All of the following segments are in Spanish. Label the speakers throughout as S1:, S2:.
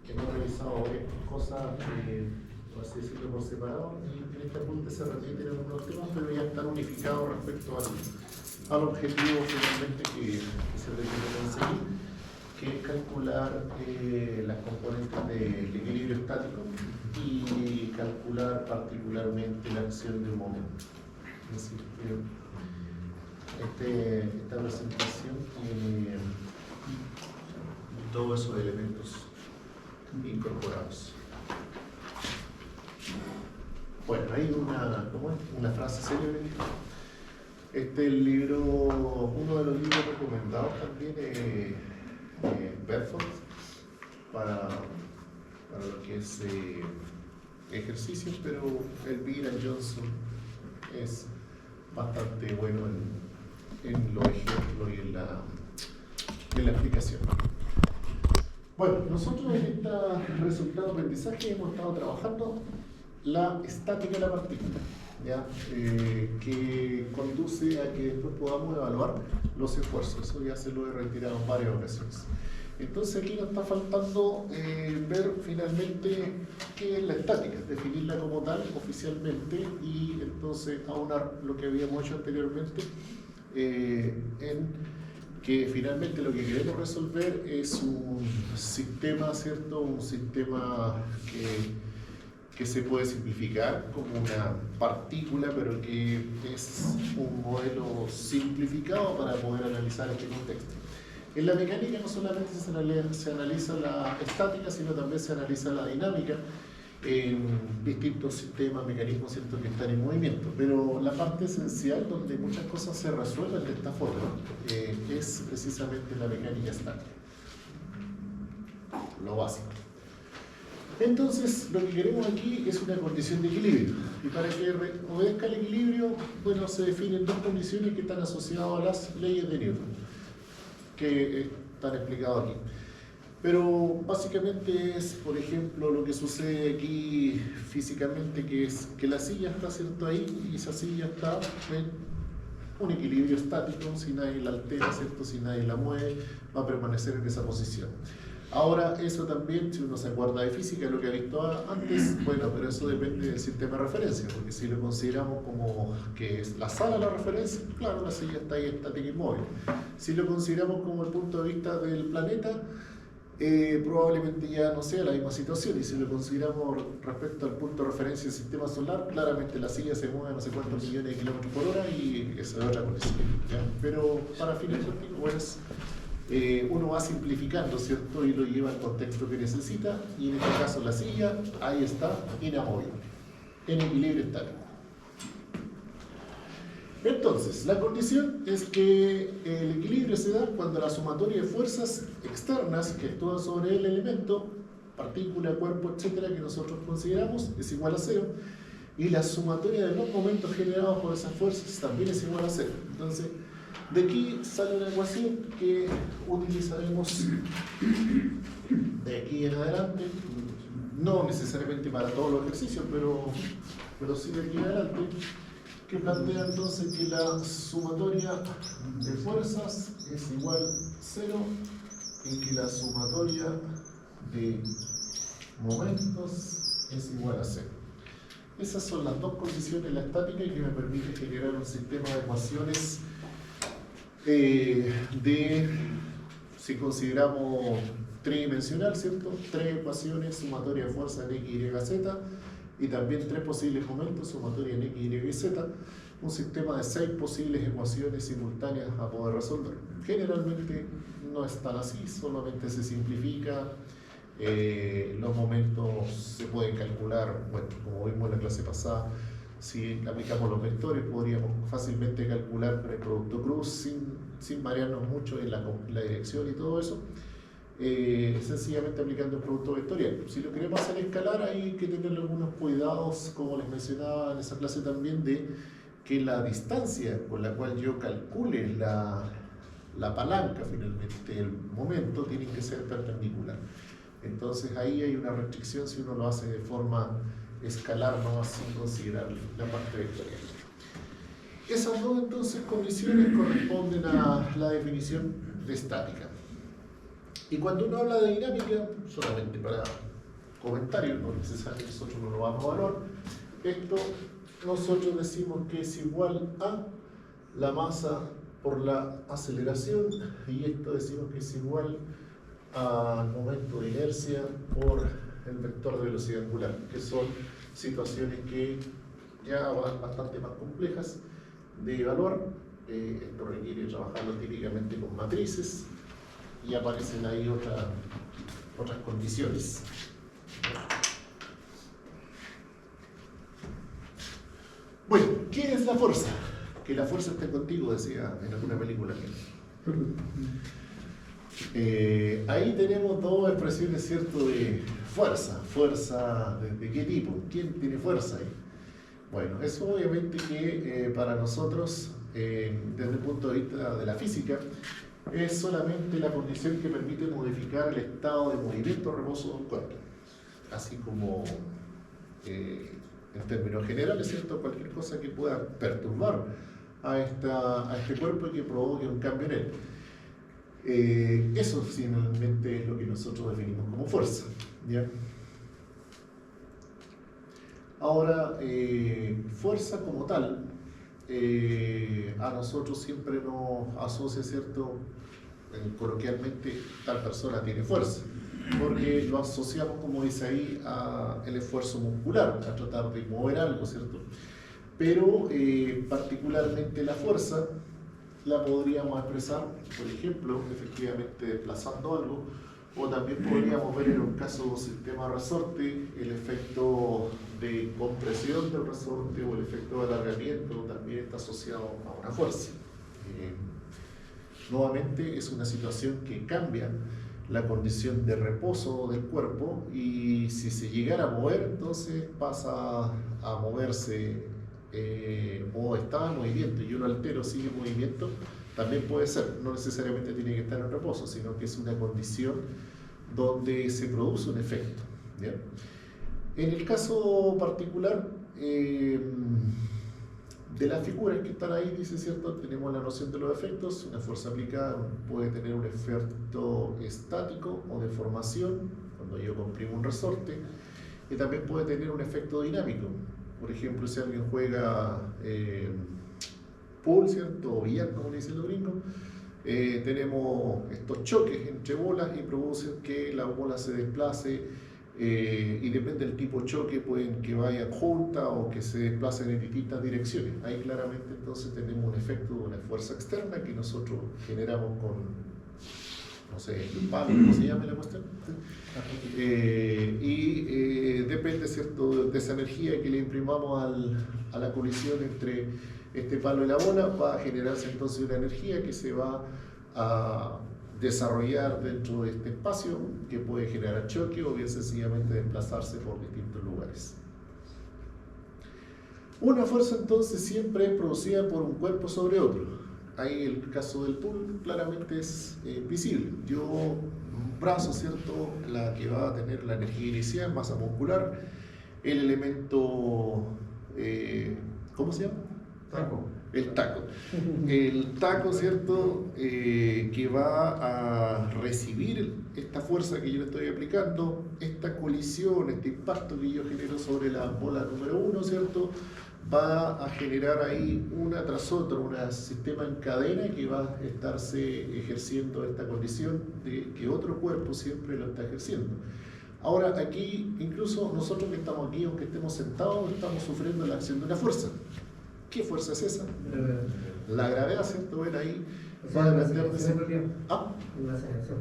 S1: hemos revisado varias cosas, por así decirlo, por separado, y en este apunte se repiten algunos temas, pero ya están unificados respecto al objetivo finalmente que se pretende conseguir, que es calcular las componentes del equilibrio estático y calcular particularmente la acción de un momento. Es decir, esta presentación tiene todos esos elementos incorporados. Bueno, hay una frase célebre. Este es el libro, uno de los libros recomendados también es Bedford para lo que es ejercicios, pero Elvira Johnson es bastante bueno en los ejemplos y en la explicación. Bueno, nosotros en este resultado de aprendizaje hemos estado trabajando la estática de la partícula, ¿ya? Que conduce a que después podamos evaluar los esfuerzos. Eso ya se lo he retirado en varias ocasiones. Entonces aquí nos está faltando ver finalmente qué es la estática, definirla como tal oficialmente y entonces aunar lo que habíamos hecho anteriormente en que finalmente lo que queremos resolver es un sistema, ¿cierto? Un sistema que se puede simplificar como una partícula, pero que es un modelo simplificado para poder analizar este contexto. En la mecánica no solamente se analiza la estática, sino también se analiza la dinámica en distintos sistemas, mecanismos, ¿cierto?, que están en movimiento. Pero la parte esencial donde muchas cosas se resuelven de esta forma es precisamente la mecánica estática, lo básico. Entonces, lo que queremos aquí es una condición de equilibrio. Y para que obedezca el equilibrio, bueno, se definen dos condiciones que están asociadas a las leyes de Newton, que están explicadas aquí. Pero básicamente es, por ejemplo, lo que sucede aquí físicamente, que es que la silla está, ¿cierto?, ahí, y esa silla está en un equilibrio estático. Si nadie la altera, ¿cierto?, si nadie la mueve, va a permanecer en esa posición. Ahora, eso también, si uno se acuerda de física, lo que ha visto antes, bueno, pero eso depende del sistema de referencia, porque si lo consideramos como que es la sala la referencia, claro, la silla está ahí estática y inmóvil. Si lo consideramos como el punto de vista del planeta, probablemente ya no sea la misma situación, y si lo consideramos respecto al punto de referencia del sistema solar, claramente la silla se mueve a no sé cuántos millones de kilómetros por hora y esa es otra condición, ¿ya? Pero para fines prácticos, pues, uno va simplificando, ¿cierto?, y lo lleva al contexto que necesita, y en este caso la silla, ahí está, inamovible, en equilibrio estático. Entonces, la condición es que el equilibrio se da cuando la sumatoria de fuerzas externas que actúan sobre el elemento, partícula, cuerpo, etcétera, que nosotros consideramos, es igual a cero, y la sumatoria de los momentos generados por esas fuerzas también es igual a cero. Entonces, de aquí sale una ecuación que utilizaremos de aquí en adelante, no necesariamente para todos los ejercicios, pero sí de aquí en adelante, que plantea entonces que la sumatoria de fuerzas es igual a 0 y que la sumatoria de momentos es igual a 0. Esas son las dos condiciones de la estática y que me permite generar un sistema de ecuaciones si consideramos tridimensional, ¿cierto? Tres ecuaciones, sumatoria de fuerza en X, Y, Z, y también tres posibles momentos, sumatoria en X, Y y Z, un sistema de 6 posibles ecuaciones simultáneas a poder resolver. Generalmente no es tan así, solamente se simplifica, los momentos se pueden calcular, bueno, como vimos en la clase pasada, si aplicamos los vectores podríamos fácilmente calcular el producto cruz sin marearnos mucho en la dirección y todo eso, sencillamente aplicando el producto vectorial. Si lo queremos hacer escalar, hay que tener algunos cuidados, como les mencionaba en esa clase también, de que la distancia con la cual yo calcule la palanca, finalmente el momento, tiene que ser perpendicular. Entonces ahí hay una restricción si uno lo hace de forma escalar, no sin considerar la parte vectorial. Esas dos entonces condiciones corresponden a la definición de estática. Y cuando uno habla de dinámica, solamente para comentarios, no necesariamente nosotros no lo vamos a evaluar, esto nosotros decimos que es igual a la masa por la aceleración, y esto decimos que es igual al momento de inercia por el vector de velocidad angular, que son situaciones que ya van bastante más complejas de evaluar. Esto requiere trabajarlo típicamente con matrices y aparecen ahí otras condiciones. Bueno, ¿qué es la fuerza? Que la fuerza esté contigo, decía en alguna película. Ahí tenemos dos expresiones, ¿cierto?, de fuerza. ¿Fuerza de qué tipo? ¿Quién tiene fuerza ahí? Bueno, eso obviamente que para nosotros, desde el punto de vista de la física, es solamente la condición que permite modificar el estado de movimiento o reposo de un cuerpo. Así como, en términos generales, ¿cierto?, cualquier cosa que pueda perturbar a este cuerpo y que provoque un cambio en él. Eso finalmente es lo que nosotros definimos como fuerza, ¿ya? Ahora, fuerza como tal, a nosotros siempre nos asocia, ¿cierto?, coloquialmente, tal persona tiene fuerza, porque lo asociamos, como dice ahí, al esfuerzo muscular, a tratar de mover algo, ¿cierto? Pero particularmente la fuerza la podríamos expresar, por ejemplo, efectivamente desplazando algo, o también podríamos ver en un caso de un sistema de resorte el efecto de compresión del resorte o el efecto de alargamiento también está asociado a una fuerza. Nuevamente es una situación que cambia la condición de reposo del cuerpo, y si se llegara a mover, entonces pasa a moverse, o está en movimiento y yo lo altero, sigue en movimiento, también puede ser, no necesariamente tiene que estar en reposo, sino que es una condición donde se produce un efecto, ¿bien? En el caso particular de las figuras que están ahí, dice, ¿cierto?, tenemos la noción de los efectos. Una fuerza aplicada puede tener un efecto estático o de formación, cuando yo comprimo un resorte, y también puede tener un efecto dinámico. Por ejemplo, si alguien juega pool, ¿cierto?, o billar, como le dicen los gringos, tenemos estos choques entre bolas y producen que la bola se desplace, y depende del tipo de choque, pueden que vayan juntas o que se desplacen en distintas direcciones. Ahí claramente entonces tenemos un efecto de una fuerza externa que nosotros generamos con, no sé, el palo, ¿cómo se llama la cuestión? Depende, ¿cierto?, de esa energía que le imprimamos a la colisión entre este palo y la bola, va a generarse entonces una energía que se va a desarrollar dentro de este espacio, que puede generar choque o bien sencillamente desplazarse por distintos lugares. Una fuerza entonces siempre es producida por un cuerpo sobre otro. Ahí el caso del pool claramente es visible. Yo, un brazo, ¿cierto?, la que va a tener la energía inicial, masa muscular, el elemento, ¿cómo se llama?
S2: Taco.
S1: El taco. El taco, ¿cierto?, que va a recibir esta fuerza que yo le estoy aplicando, esta colisión, este impacto que yo genero sobre la bola número 1, ¿cierto?, va a generar ahí una tras otra, un sistema en cadena que va a estarse ejerciendo esta condición de que otro cuerpo siempre lo está ejerciendo. Ahora, aquí, incluso nosotros que estamos aquí, aunque estemos sentados, estamos sufriendo la acción de una fuerza. ¿Qué fuerza es esa? La gravedad, ¿cierto? Ven ahí, va a depender de
S2: Una aceleración.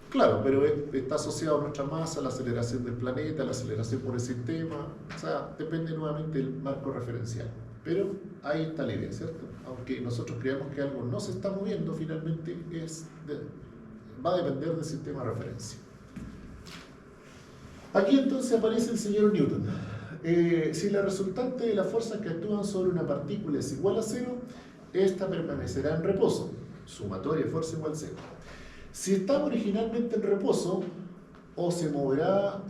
S1: Claro, pero está asociado a nuestra masa, a la aceleración del planeta, a la aceleración por el sistema, o sea, depende nuevamente del marco referencial. Pero ahí está la idea, ¿cierto? Aunque nosotros creamos que algo no se está moviendo, finalmente va a depender del sistema de referencia. Aquí entonces aparece el señor Newton. Si la resultante de las fuerzas que actúan sobre una partícula es igual a 0, esta permanecerá en reposo, sumatoria de fuerza igual a 0. Si estaba originalmente en reposo, o se moverá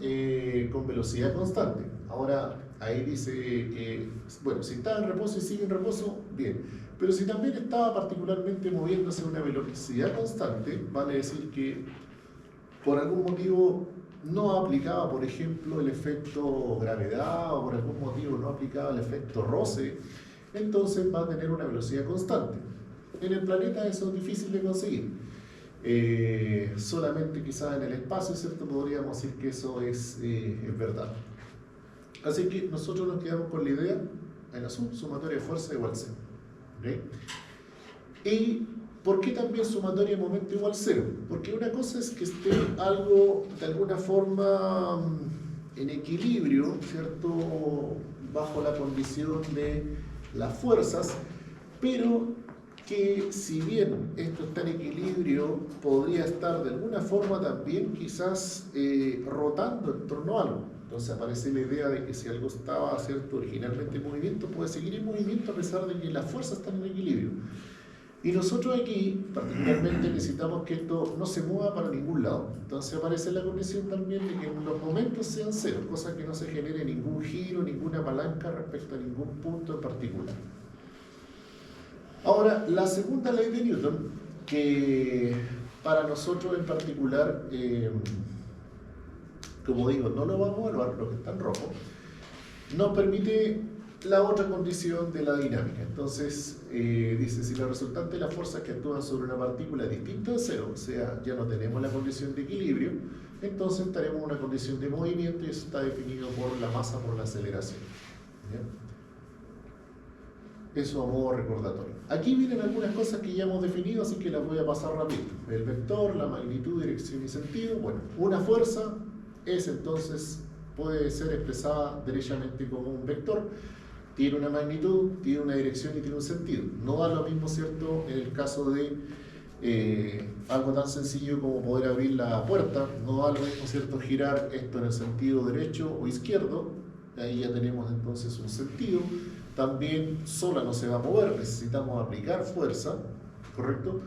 S1: con velocidad constante. Ahora, ahí dice que, bueno, si estaba en reposo y sigue en reposo, bien. Pero si también estaba particularmente moviéndose a una velocidad constante, vale decir que por algún motivo no aplicaba, por ejemplo, el efecto gravedad o por algún motivo no aplicaba el efecto roce, entonces va a tener una velocidad constante. En el planeta eso es difícil de conseguir. Solamente quizás en el espacio, ¿cierto? Podríamos decir que eso es verdad. Así que nosotros nos quedamos con la idea en azul, sumatoria de fuerza igual cero. ¿Okay? ¿Y por qué también sumatoria de momento igual cero? Porque una cosa es que esté algo de alguna forma en equilibrio, ¿cierto? Bajo la condición de las fuerzas, pero que si bien esto está en equilibrio, podría estar de alguna forma también quizás rotando en torno a algo. Entonces aparece la idea de que si algo estaba, ¿cierto?, originalmente en movimiento, puede seguir en movimiento a pesar de que las fuerzas están en equilibrio. Y nosotros aquí, particularmente, necesitamos que esto no se mueva para ningún lado. Entonces aparece la condición también de que los momentos sean cero, cosa que no se genere ningún giro, ninguna palanca respecto a ningún punto en particular. Ahora, la segunda ley de Newton, que para nosotros en particular, como digo, no lo vamos a evaluar, lo que está en rojo, nos permite la otra condición de la dinámica. Entonces, dice, si la resultante de las fuerzas que actúan sobre una partícula es distinta de cero, o sea, ya no tenemos la condición de equilibrio, entonces estaremos en una condición de movimiento y eso está definido por la masa, por la aceleración. ¿Bien? Eso a modo recordatorio. Aquí vienen algunas cosas que ya hemos definido, así que las voy a pasar rápido. El vector, la magnitud, dirección y sentido. Bueno, una fuerza es entonces, puede ser expresada derechamente como un vector. Tiene una magnitud, tiene una dirección y tiene un sentido. No da lo mismo, ¿cierto?, en el caso de algo tan sencillo como poder abrir la puerta. No da lo mismo, ¿cierto?, girar esto en el sentido derecho o izquierdo. Ahí ya tenemos entonces un sentido. También sola no se va a mover, necesitamos aplicar fuerza, ¿correcto?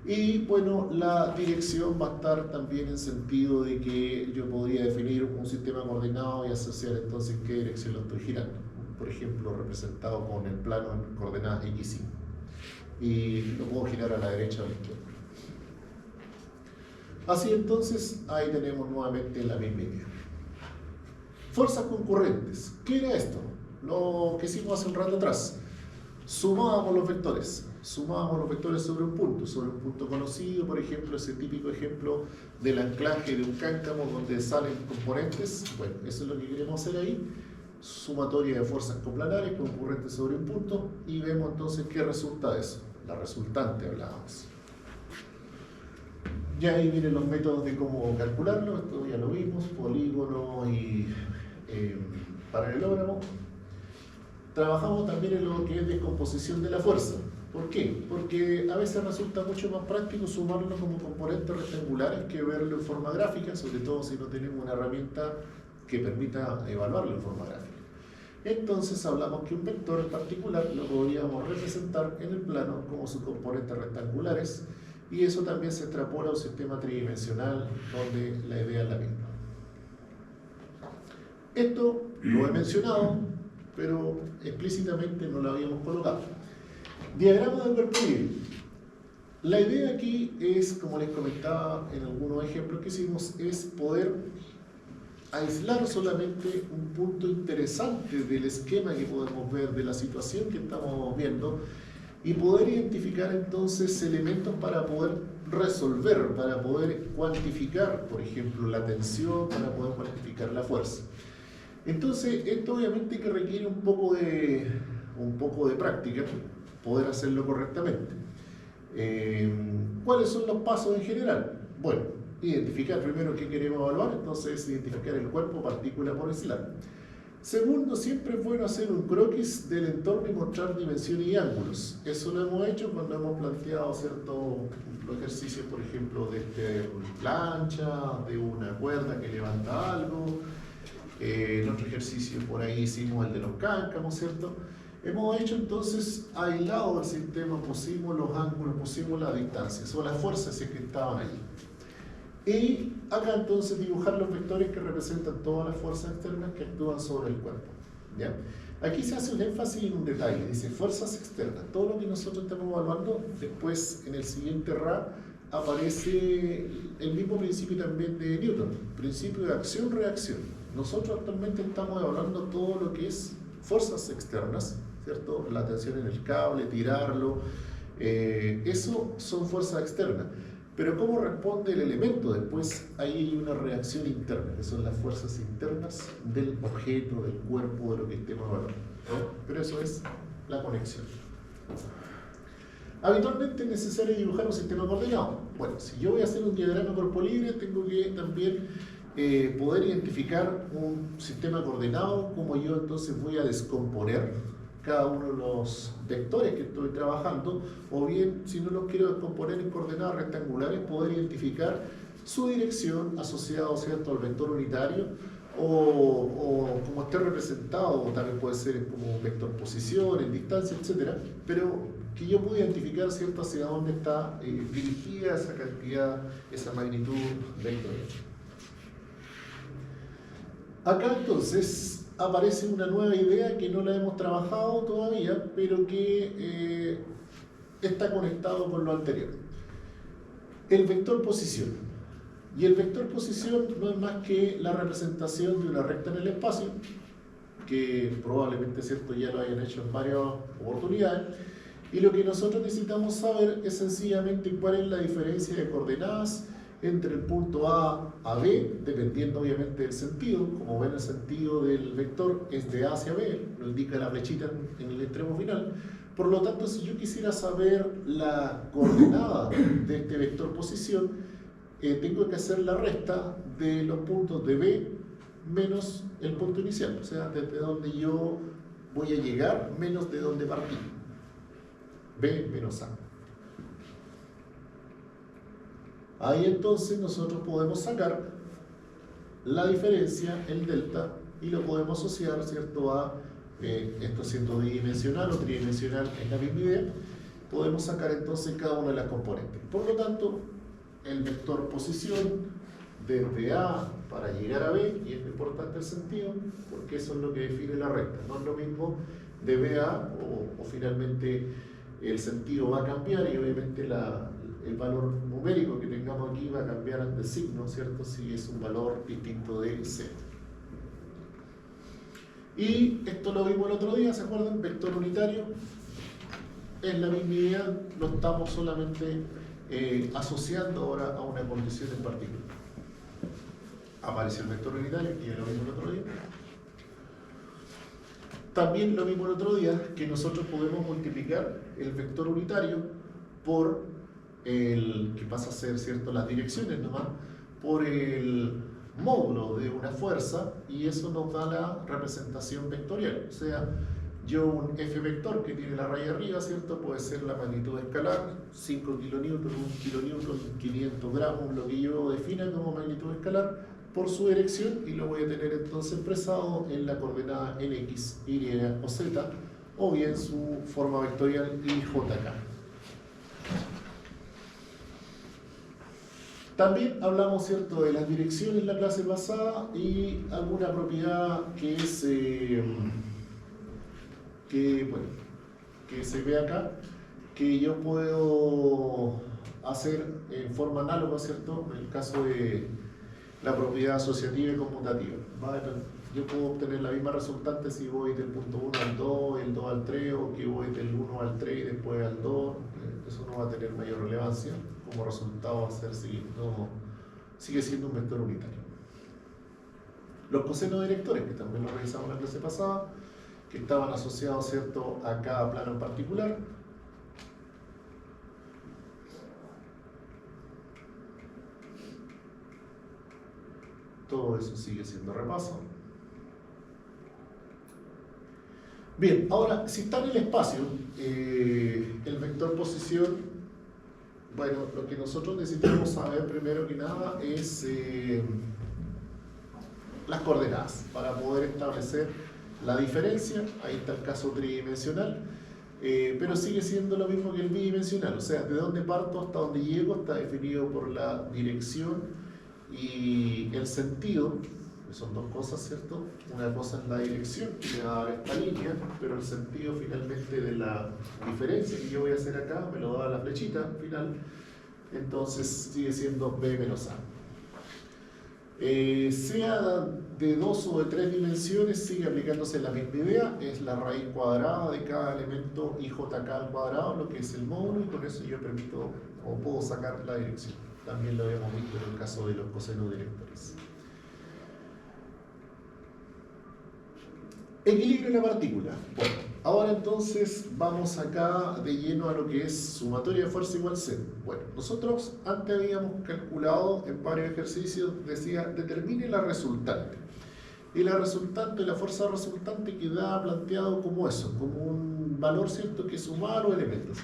S1: Y bueno, la dirección va a estar también en sentido de que yo podría definir un sistema coordenado y asociar entonces qué dirección lo estoy girando. Por ejemplo, representado con el plano en coordenadas x y Y. Y lo puedo girar a la derecha o a la izquierda. Así entonces, ahí tenemos nuevamente la misma idea. Fuerzas concurrentes. ¿Qué era esto? Lo que hicimos hace un rato atrás. Sumábamos los vectores sobre un punto conocido, por ejemplo, ese típico ejemplo del anclaje de un cáncamo donde salen componentes. Bueno, eso es lo que queremos hacer ahí. Sumatoria de fuerzas coplanares concurrentes sobre un punto y vemos entonces qué resulta de eso. La resultante hablábamos. Ya ahí vienen los métodos de cómo calcularlo, esto ya lo vimos, polígono y paralelogramo. Trabajamos también en lo que es descomposición de la fuerza. ¿Por qué? Porque a veces resulta mucho más práctico sumarlo como componentes rectangulares que verlo en forma gráfica, sobre todo si no tenemos una herramienta que permita evaluarlo en forma gráfica. Entonces hablamos que un vector en particular lo podríamos representar en el plano como sus componentes rectangulares y eso también se extrapola a un sistema tridimensional donde la idea es la misma. Esto lo he mencionado, pero explícitamente no lo habíamos colocado. Diagrama de cuerpo libre. La idea aquí es, como les comentaba en algunos ejemplos que hicimos, es poder aislar solamente un punto interesante del esquema que podemos ver, de la situación que estamos viendo, y poder identificar entonces elementos para poder resolver, para poder cuantificar, por ejemplo, la tensión, para poder cuantificar la fuerza. Entonces, esto obviamente que requiere un poco de práctica, poder hacerlo correctamente. ¿Cuáles son los pasos en general? Bueno, identificar primero qué queremos evaluar, entonces identificar el cuerpo partícula por aislar. Segundo, siempre es bueno hacer un croquis del entorno y mostrar dimensiones y ángulos. Eso lo hemos hecho cuando hemos planteado ciertos ejercicios, por ejemplo, de plancha, de una cuerda que levanta algo. En otro ejercicio por ahí hicimos el de los cáncamos, ¿cierto? Hemos hecho entonces aislado el sistema, pusimos los ángulos, pusimos las distancias o las fuerzas que estaban ahí. Y acá entonces dibujar los vectores que representan todas las fuerzas externas que actúan sobre el cuerpo. ¿Ya? Aquí se hace un énfasis en un detalle, dice fuerzas externas. Todo lo que nosotros estamos evaluando, después en el siguiente RA aparece el mismo principio también de Newton, principio de acción-reacción. Nosotros actualmente estamos hablando todo lo que es fuerzas externas, ¿cierto? La tensión en el cable, tirarlo, eso son fuerzas externas. Pero ¿cómo responde el elemento? Después ahí hay una reacción interna, que son las fuerzas internas del objeto, del cuerpo, de lo que estemos evaluando, ¿no? Pero eso es la conexión. Habitualmente es necesario dibujar un sistema coordenado. Bueno, si yo voy a hacer un diagrama corpo libre, tengo que también poder identificar un sistema coordenado, como yo entonces voy a descomponer cada uno de los vectores que estoy trabajando, o bien, si no los quiero descomponer en coordenadas rectangulares, poder identificar su dirección asociado, ¿cierto?, al vector unitario, o como esté representado, o también puede ser como un vector posición, en distancia, etc. Pero que yo pueda identificar, ¿cierto?, hacia dónde está dirigida esa cantidad, esa magnitud vectorial. Acá entonces aparece una nueva idea que no la hemos trabajado todavía, pero que está conectado con lo anterior. El vector posición. Y el vector posición no es más que la representación de una recta en el espacio, que probablemente, ¿cierto?, ya lo hayan hecho en varias oportunidades. Y lo que nosotros necesitamos saber es sencillamente cuál es la diferencia de coordenadas entre el punto A a B, dependiendo obviamente del sentido. Como ven, el sentido del vector es de A hacia B, lo indica la flechita en el extremo final. Por lo tanto, si yo quisiera saber la coordenada de este vector posición, tengo que hacer la resta de los puntos de B menos el punto inicial, o sea, desde donde yo voy a llegar menos de donde partí. B menos A. Ahí entonces nosotros podemos sacar la diferencia, el delta, y lo podemos asociar, ¿cierto?, a esto siendo bidimensional o tridimensional en la misma idea, podemos sacar entonces cada una de las componentes. Por lo tanto, el vector posición desde A para llegar a B, y es importante el sentido, porque eso es lo que define la recta. No es lo mismo de B a A, o finalmente el sentido va a cambiar y obviamente el valor numérico que tengamos aquí va a cambiar de signo, ¿cierto?, si es un valor distinto de C. Y esto lo vimos el otro día, ¿se acuerdan? Vector unitario. En la misma idea lo estamos solamente asociando ahora a una condición en particular. Apareció el vector unitario, que ya lo vimos el otro día. También lo vimos el otro día, que nosotros podemos multiplicar el vector unitario por el que pasa a ser, ¿cierto?, las direcciones nomás, por el módulo de una fuerza, y eso nos da la representación vectorial. O sea, yo un F vector que tiene la raya arriba, ¿cierto?, puede ser la magnitud escalar, 5 kilonewton, 1 kilonewton, 500 gramos, lo que yo defina como magnitud escalar, por su dirección, y lo voy a tener entonces expresado en la coordenada en X, Y o Z, o bien su forma vectorial IJK. También hablamos, ¿cierto?, de las direcciones en la clase pasada, y alguna propiedad que es que se ve acá, que yo puedo hacer en forma análoga, ¿cierto?, en el caso de la propiedad asociativa y conmutativa. Yo puedo obtener la misma resultante si voy del punto 1 al 2, el 2 al 3, o que voy del 1 al 3 y después al 2. Eso no va a tener mayor relevancia. Como resultado va a ser sigue siendo un vector unitario. Los cosenos directores, que también lo revisamos en la clase pasada, que estaban asociados, ¿cierto?, a cada plano en particular. Todo eso sigue siendo repaso. Bien, ahora, si está en el espacio, el vector posición, bueno, lo que nosotros necesitamos saber primero que nada es las coordenadas para poder establecer la diferencia. Ahí está el caso tridimensional, pero sigue siendo lo mismo que el bidimensional, o sea, de dónde parto hasta dónde llego está definido por la dirección y el sentido, que son dos cosas, ¿cierto? Una cosa es la dirección, que me va a dar esta línea, pero el sentido finalmente de la diferencia que yo voy a hacer acá me lo da la flechita final. entonces sigue siendo B menos A. Sea de 2 o de 3 dimensiones, sigue aplicándose la misma idea, es la raíz cuadrada de cada elemento ijk al cuadrado, lo que es el módulo, y con eso yo permito o puedo sacar la dirección. También lo habíamos visto en el caso de los cosenos directores. Equilibrio en la partícula. Bueno, ahora entonces vamos acá de lleno a lo que es sumatoria de fuerza igual cero. Bueno, nosotros antes habíamos calculado en varios ejercicios, decía, determine la resultante. Y la resultante, la fuerza resultante queda planteado como eso, como un valor, ¿cierto?, que sumar o elementos.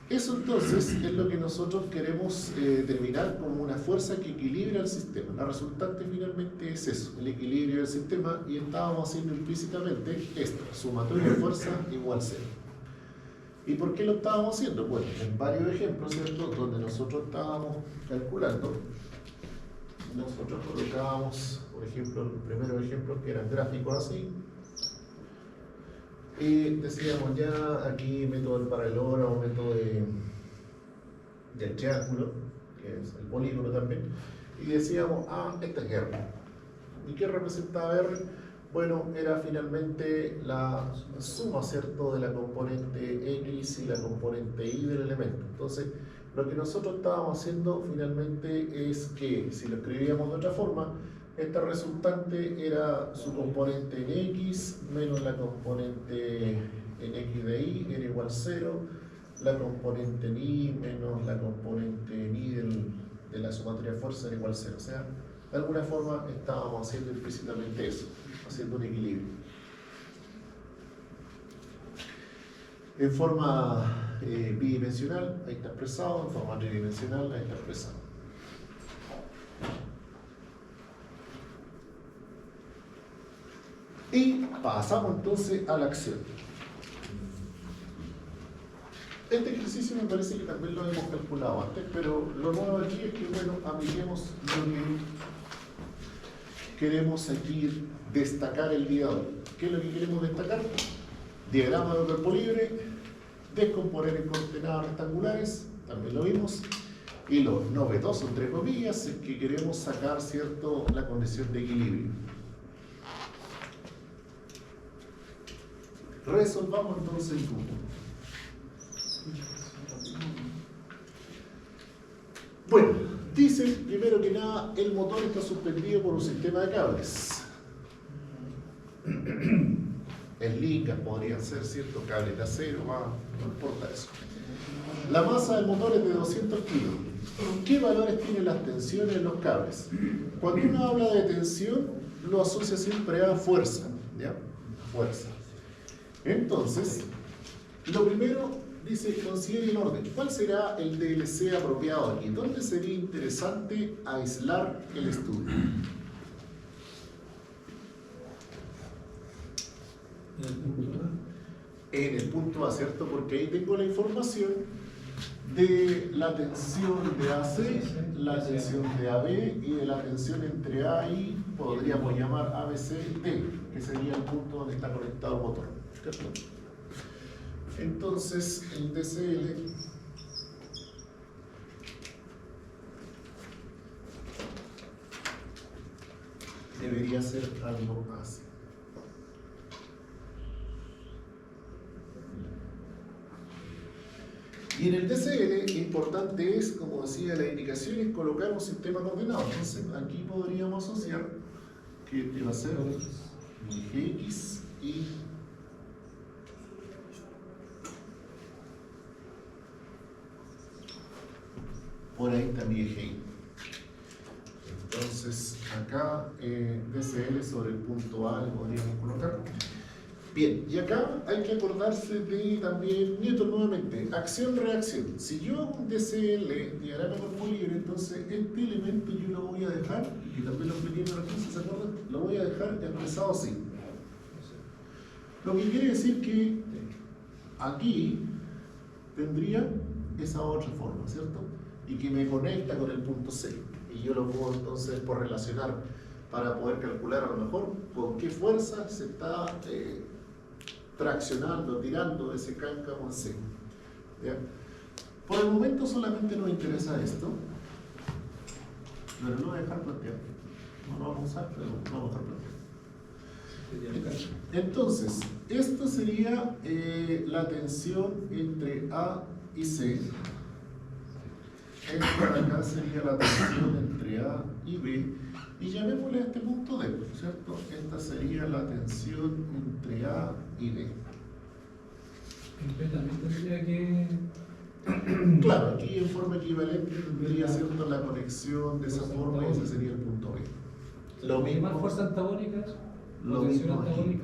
S1: Eso entonces es lo que nosotros queremos determinar como una fuerza que equilibra el sistema. La resultante finalmente es eso, el equilibrio del sistema, y estábamos haciendo implícitamente esto, sumatoria de fuerza igual cero. ¿Y por qué lo estábamos haciendo? Bueno, en varios ejemplos, ¿cierto?, donde nosotros estábamos calculando, nosotros colocábamos, por ejemplo, los primeros ejemplos que eran gráficos así, y decíamos ya aquí método del paralelogramo, método del triángulo, que es el polígono también, y decíamos, esta es R. ¿Y qué representaba R? Bueno, era finalmente la suma, ¿cierto?, de la componente X y la componente Y del elemento. Entonces, lo que nosotros estábamos haciendo finalmente es que, si lo escribíamos de otra forma, esta resultante era su componente en X menos la componente en X de Y, era igual a 0, la componente en Y menos la componente en Y de la sumatoria de fuerza era igual a 0. O sea, de alguna forma estábamos haciendo implícitamente eso, haciendo un equilibrio. En forma bidimensional, ahí está expresado, en forma tridimensional, ahí está expresado. Y pasamos entonces a la acción. Este ejercicio me parece que también lo hemos calculado antes, pero lo nuevo aquí es que, bueno, apliquemos lo que queremos aquí destacar el día de hoy. ¿Qué es lo que queremos destacar? Diagrama de cuerpo libre, descomponer en coordenadas rectangulares, también lo vimos, y lo novedoso, entre comillas, es que queremos sacar, ¿cierto?, la condición de equilibrio. Resolvamos entonces el punto. Bueno, dice primero que nada, el motor está suspendido por un sistema de cables. El Lincas podría ser, ¿cierto?, cable de acero, no importa eso. La masa del motor es de 200 kilos. ¿Qué valores tienen las tensiones en los cables? Cuando uno habla de tensión, lo asocia siempre a fuerza, ¿ya? Fuerza. Entonces, lo primero dice, considere el orden. ¿Cuál será el DLC apropiado aquí? ¿Dónde sería interesante aislar el estudio? En el punto A, ¿cierto? Porque ahí tengo la información de la tensión de AC, la tensión de AB y de la tensión entre A y, podríamos llamar ABC y D, que sería el punto donde está conectado el motor, ¿cierto? Entonces, el DCL debería ser algo así. Y en el DCL, importante es, como decía la indicación, es colocar un sistema coordenado. Entonces, aquí podríamos asociar que este va a ser mi GX y por ahí está mi eje Y. Entonces, acá DCL sobre el punto A le podríamos colocar. Bien, y acá hay que acordarse de también, Newton nuevamente, acción-reacción. Si yo hago un DCL, diagrama de cuerpo libre, entonces este elemento yo lo voy a dejar, y también lo expliqué en la clase, ¿se acuerdan? Lo voy a dejar expresado así. Lo que quiere decir que aquí tendría esa otra forma, ¿cierto? Y que me conecta con el punto C. Y yo lo puedo entonces por relacionar para poder calcular a lo mejor con qué fuerza se está traccionando, tirando ese cáncamo en C. ¿Ya? Por el momento solamente nos interesa esto, pero lo voy a dejar planteado. No lo vamos a usar, pero lo vamos a dejar planteado. Entonces, esto sería la tensión entre A y C. Esto de acá sería la tensión entre A y B. Y llamémosle a este punto D, ¿cierto? Esta sería la tensión entre A y D.
S3: También tendría que.
S1: Claro, aquí en forma equivalente tendría, ¿cierto?, la conexión de esa forma y ese sería el punto B. Lo
S3: ¿Hay más
S1: mismo,
S3: fuerzas antagónicas?
S1: lo
S3: ¿Tensión
S1: mismo aquí.
S3: antagónica?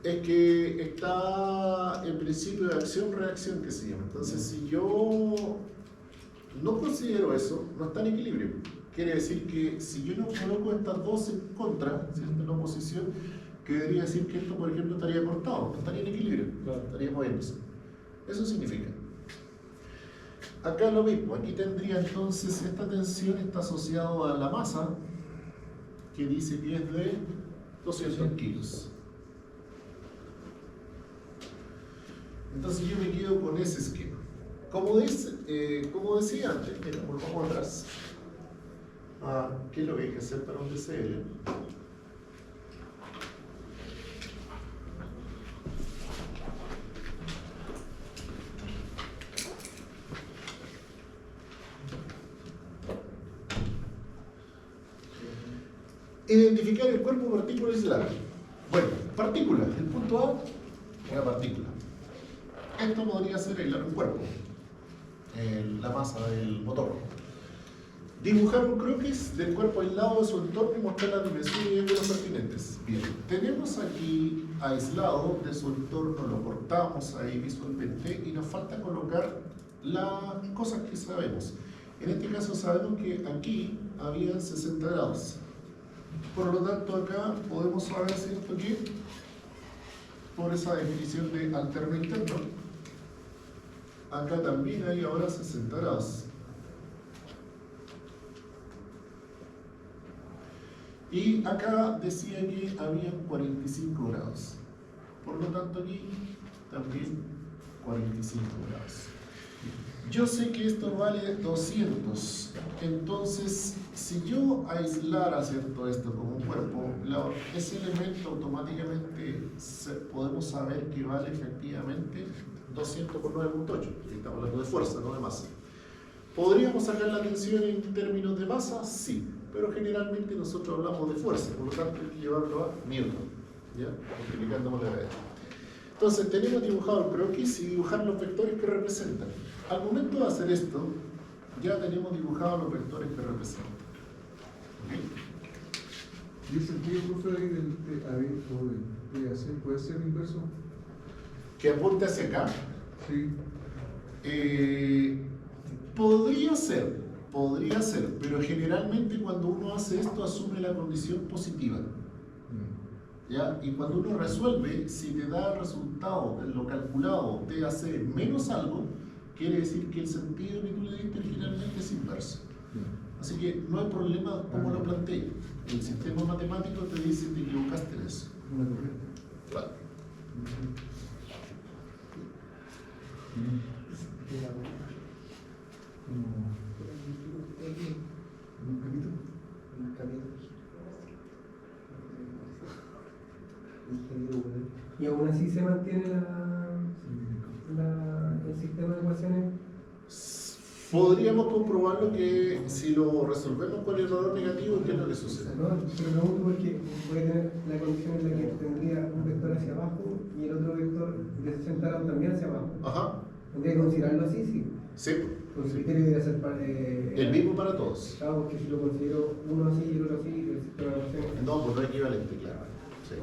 S1: Es que está en principio de acción-reacción que se llama. Entonces, si yo no considero eso, no está en equilibrio. Quiere decir que si yo no coloco estas dos en contra, ¿cierto?, en oposición, querría decir que esto, por ejemplo, estaría cortado, no estaría en equilibrio,
S3: Claro.
S1: estaría moviéndose. Eso significa. Acá lo mismo, aquí tendría entonces esta tensión está asociada a la masa, que dice que es de 200 kilos. Entonces yo me quedo con ese esquema. Como decía antes, mira, volvamos atrás. ¿Qué es lo que hay que hacer para un DCL? Identificar el cuerpo partícula aislada. Bueno, partícula, el punto A, una partícula. Esto podría ser aislar un cuerpo, la masa del motor. Dibujar un croquis del cuerpo aislado de su entorno y mostrar las dimensiones y ángulos pertinentes. Bien, tenemos aquí aislado de su entorno, lo cortamos ahí visualmente y nos falta colocar las cosas que sabemos. En este caso sabemos que aquí había 60 grados. Por lo tanto, acá podemos saber, ¿cierto?, que por esa definición de alterno interno, acá también hay ahora 60 grados. Y acá decía que habían 45 grados. Por lo tanto, aquí también 45 grados. Yo sé que esto vale 200, entonces si yo aislara, ¿cierto?, esto como un cuerpo, ese elemento automáticamente podemos saber que vale efectivamente 200 por 9.8, estamos hablando de fuerza, no de masa. ¿Podríamos sacar la tensión en términos de masa? Sí, pero generalmente nosotros hablamos de fuerza, por lo tanto hay que llevarlo a Newton, ¿ya?, multiplicando por la gravedad. Entonces tenemos dibujado el croquis y dibujar los vectores que representan. Al momento de hacer esto, ya tenemos dibujados los vectores que representan. ¿Okay?
S4: ¿Y el sentido, profe, de A, B o de AC puede ser inverso?
S1: Que apunte hacia acá.
S4: Sí.
S1: Podría ser, pero generalmente cuando uno hace esto asume la condición positiva. ¿Ya? Y cuando uno resuelve, si te da el resultado de lo calculado de hacer menos algo, quiere decir que el sentido que tú le diste originalmente es inverso. Así que no hay problema como lo planteé. El sistema matemático te dice que te equivocaste en eso.
S4: Una corriente.
S1: Claro.
S4: ¿Un capítulo?
S2: Y aún así se mantiene el sistema de ecuaciones.
S1: Podríamos comprobarlo que si lo resolvemos con el error negativo, ¿qué es lo que sucede?
S2: No, pero pregunto porque puede tener la condición en la que tendría un vector hacia abajo y el otro vector de 60 grados también hacia abajo.
S1: Ajá,
S2: Tendría que considerarlo así, sí.
S1: sí.
S2: Con su criterio debería ser
S1: El mismo para todos.
S2: Claro, porque si lo considero uno así y el otro así, el sistema de ecuaciones.
S1: No, pues no es equivalente, claro. Sí.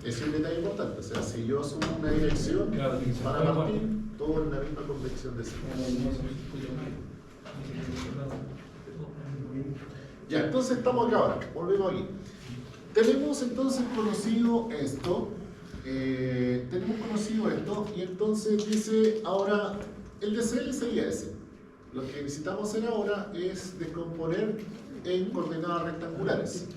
S1: Es un detalle importante. O sea, si yo asumo una dirección
S3: Claro, tiene que ser
S1: para
S3: igual.
S1: partir, todo en la misma convección de sí. Ya, entonces estamos acá ahora. Volvemos aquí. Tenemos entonces conocido esto. Y entonces dice ahora el DCL sería ese. Lo que necesitamos hacer ahora es descomponer en coordenadas rectangulares.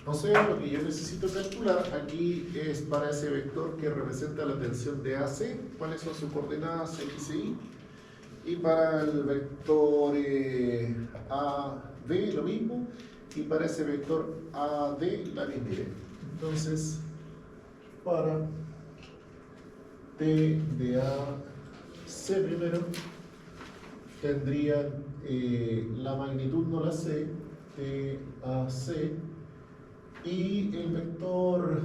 S1: O sea, lo que yo necesito calcular aquí es para ese vector que representa la tensión de AC, cuáles son sus coordenadas X e Y. Y para el vector AD lo mismo. Y para ese vector AD la misma idea. Entonces, para T de AC primero, tendría la magnitud no la sé, TAC, y el vector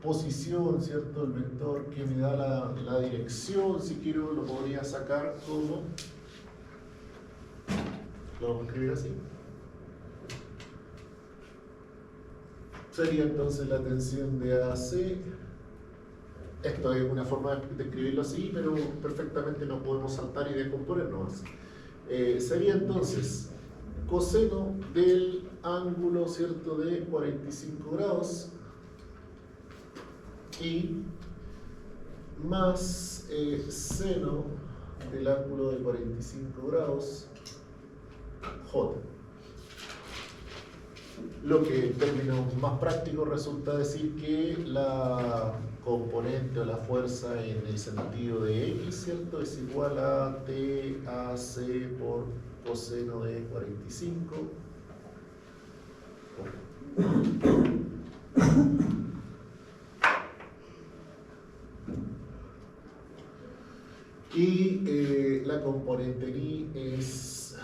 S1: posición, ¿cierto? El vector que me da la dirección, si quiero, lo podría sacar como, lo vamos a escribir así. Sería entonces la tensión de AC. Esto es una forma de escribirlo así, pero perfectamente nos podemos saltar y descomponernos. Sería entonces coseno del ángulo, ¿cierto?, de 45 grados y más seno del ángulo de 45 grados J. Lo que en términos más prácticos resulta decir que la componente o la fuerza en el sentido de X, ¿cierto?, es igual a TAC por coseno de 45. Y la componente Y es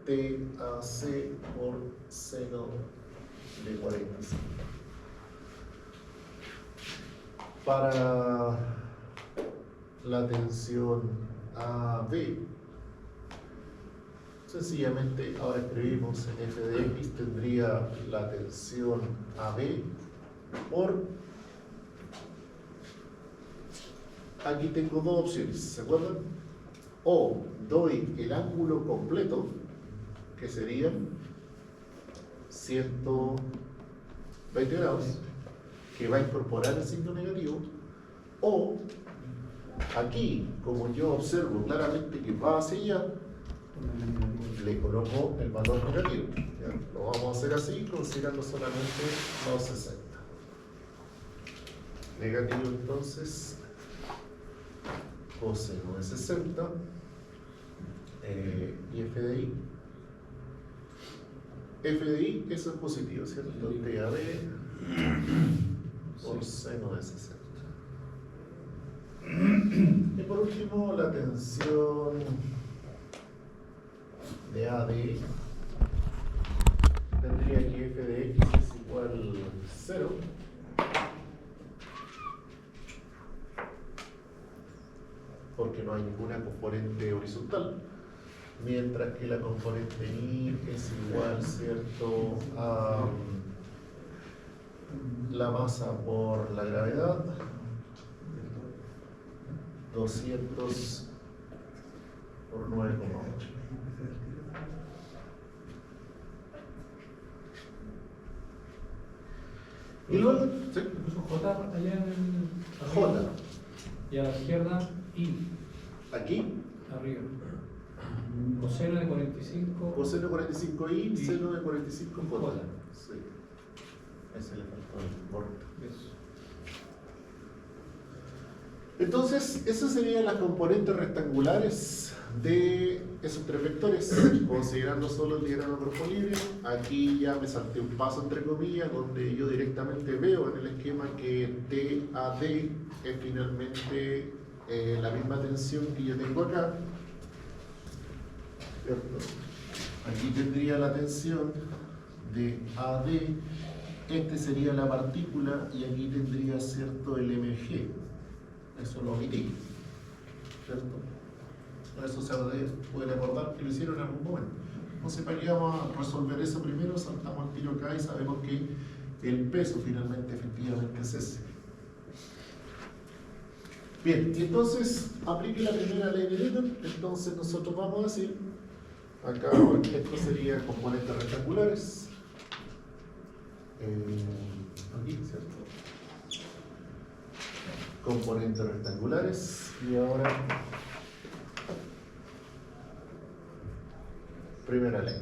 S1: TAC por seno de 45. Para la tensión AB, sencillamente ahora escribimos en f de x, tendría la tensión AB por, aquí tengo dos opciones, ¿se acuerdan? O doy el ángulo completo, que serían 120 grados, que va a incorporar el signo negativo, o aquí, como yo observo claramente que va hacia allá, le coloco el valor negativo. ¿Ya? Lo vamos a hacer así, considerando solamente los 60. Negativo entonces, coseno de 60, y f de y. F de y, eso es positivo, ¿cierto? TAB por seno de 60. Y por último, la tensión de AD tendría que f de x es igual a 0. Porque no hay ninguna componente horizontal. Mientras que la componente y es igual, ¿cierto?, a la masa por la gravedad, 200 por 9,8. Y luego, ¿sí?
S3: J allá en el.
S1: J.
S3: Y a la izquierda, I.
S1: Aquí,
S3: Arriba. Coseno de 45.
S1: coseno de 45i,
S3: Y
S1: seno de 45 J.
S3: J.
S1: Sí. Ese le faltó el borde.
S3: Eso.
S1: Entonces, esas serían las componentes rectangulares de esos tres vectores, considerando solo el diagrama grupo libre. Aquí ya me salté un paso entre comillas, donde yo directamente veo en el esquema que TAD es finalmente la misma tensión que yo tengo acá. ¿Cierto? Aquí tendría la tensión de AD, este sería la partícula y aquí tendría, ¿cierto?, el MG. Eso lo omití, ¿cierto? Por eso se puede recordar que lo hicieron en algún momento. Entonces, para que vamos a resolver eso primero, saltamos al tiro acá y sabemos que el peso finalmente efectivamente es ese. Bien, y entonces aplique la primera ley de Newton. Entonces nosotros vamos a decir, acá esto sería componentes rectangulares. Aquí, ¿cierto? Componentes rectangulares. Y ahora, primera ley.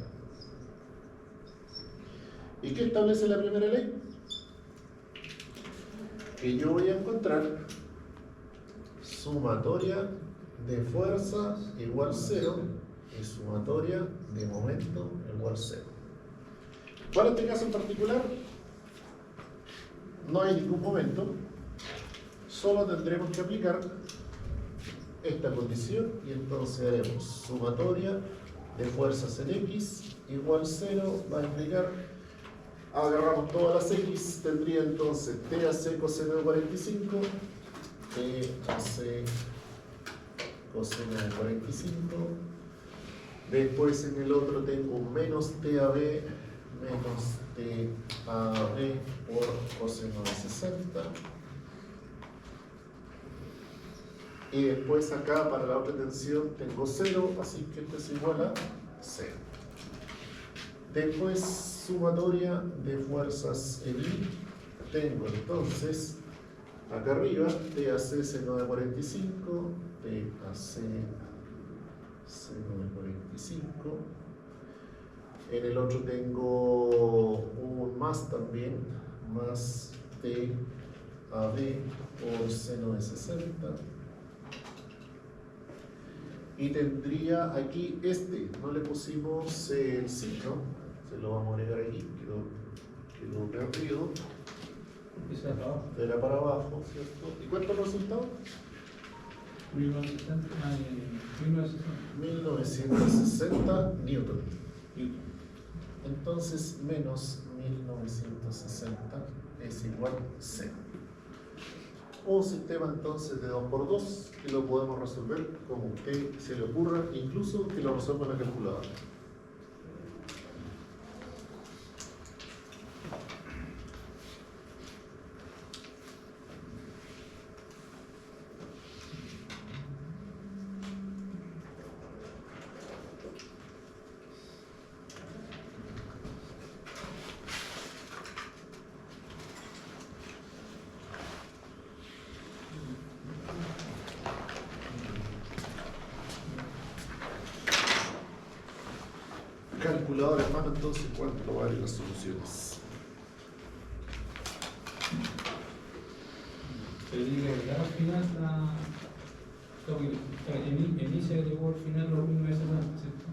S1: Y ¿Y qué establece la primera ley? Que yo voy a encontrar sumatoria de fuerza igual 0 y sumatoria de momento igual 0. Para este caso en particular, no hay ningún momento, solo tendremos que aplicar esta condición y entonces haremos sumatoria de fuerzas en X igual 0, va a implicar, agarramos todas las X, tendría entonces TAC coseno de 45, TAC coseno de 45, después en el otro tengo menos TAB menos TAB por coseno de 60. Y después acá para la otra tensión tengo 0, así que esto es igual a 0. Después sumatoria de fuerzas en I. Tengo entonces acá arriba TAC seno de 45, TAC seno de 45. En el otro tengo un más también, más TAB por seno de 60. Y tendría aquí no le pusimos el signo, se lo vamos a agregar aquí, quedó perdido.
S3: Empieza para abajo.
S1: Era para abajo, ¿cierto? ¿Y cuánto es el resultado?
S3: 1960.
S1: 1960 Newton.
S3: Newton.
S1: Entonces, menos 1960 es igual a 0. Un sistema entonces de 2 por 2 que lo podemos resolver como a usted se le ocurra, incluso que lo resuelva en la calculadora. Calculadora, hermano, entonces, ¿cuánto valen las soluciones?
S3: Se le diga que al final en I se llegó al final los 1960, ¿cierto?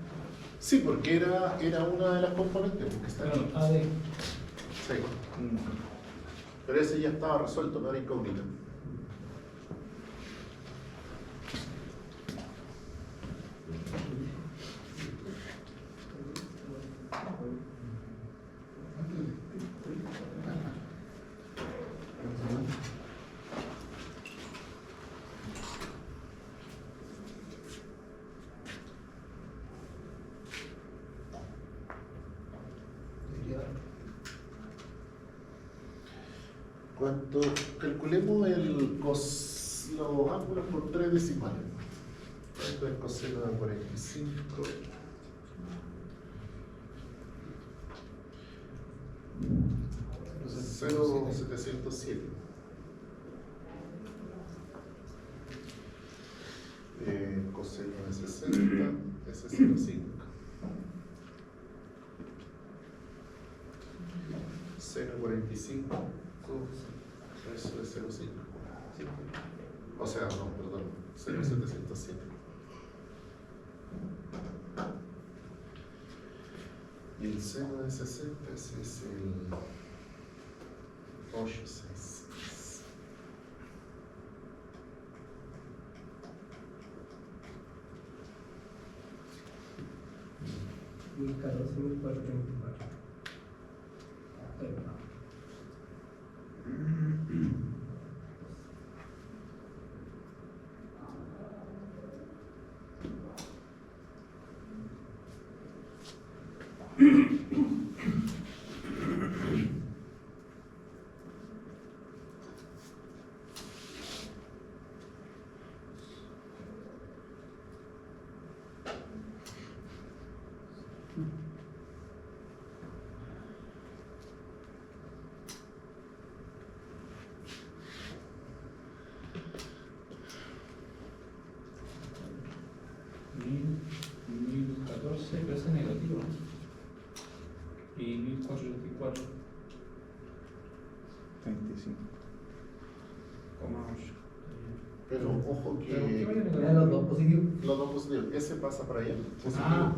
S1: Sí, porque era una de las componentes, porque está aquí.
S3: Claro, AD.
S1: Sí. Pero ese ya estaba resuelto, no era incógnito. Cuando calculemos los ángulos por 3 decimales. Esto es coseno de 45.
S4: Los
S1: 0,707. Coseno de 60 es 0,5. 0,45. Eso es 0,5. O sea, no, perdón, 0,707. Y el seno de 60 ese es el 866.
S2: Y 14.434.
S5: 35.
S1: Pero ojo
S3: Pero, ¿qué vaya a
S1: que
S3: negar?
S2: Los dos positivos.
S1: los dos positivos, ese pasa para allá. Positivo.
S3: Ah.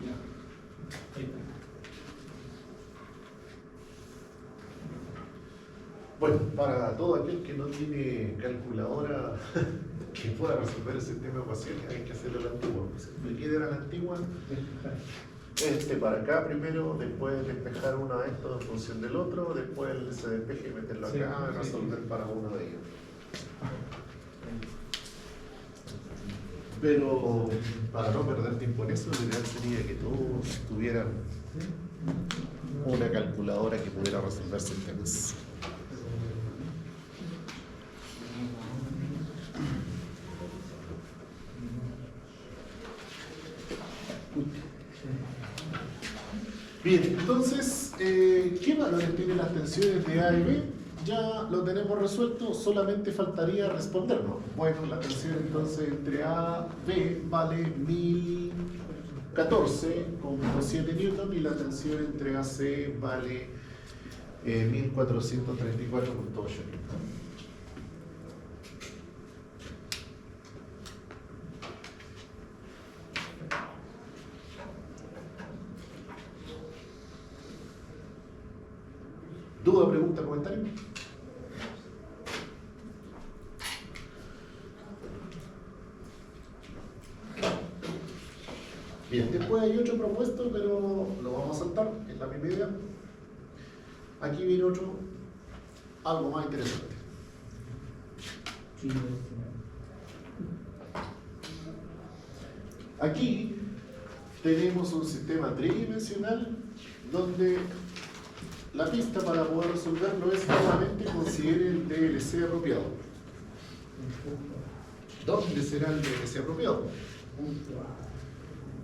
S3: Ya. Ahí está.
S1: Bueno, para todo aquel que no tiene calculadora que pueda resolver el sistema de ecuaciones, hay que hacerlo a la antigua. ¿Qué era la antigua? Para acá primero, después despejar uno de estos en función del otro, después se despeje y meterlo acá
S3: Sí,
S1: y
S3: sí.
S1: resolver para uno de ellos. Pero para no perder tiempo en eso, lo ideal sería que todos tuvieran una calculadora que pudiera resolver sistemas. Bien, entonces, ¿qué valores tienen las tensiones de A y B? Ya lo tenemos resuelto, solamente faltaría respondernos. Bueno, la tensión entonces entre A y B vale 1014,7 newton y la tensión entre AC vale 1434,8 newton. ¿Duda, pregunta, comentario? Bien, después hay otro propuesto, pero lo vamos a saltar, es la misma idea. Aquí viene otro, algo más interesante. Aquí tenemos un sistema tridimensional donde la pista para poder resolverlo es nuevamente considere el DLC apropiado. ¿Dónde será el DLC apropiado?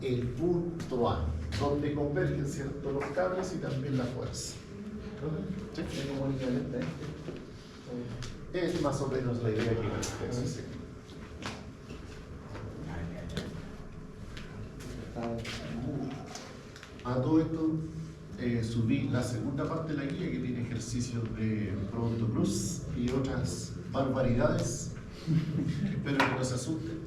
S1: El punto A, donde convergen ciertos los cables y también la fuerza. ¿Sí? Es más o menos la idea que ustedes sí. A todo esto subí la segunda parte de la guía que tiene ejercicios de Producto Cruz y otras barbaridades. Espero que no se asusten.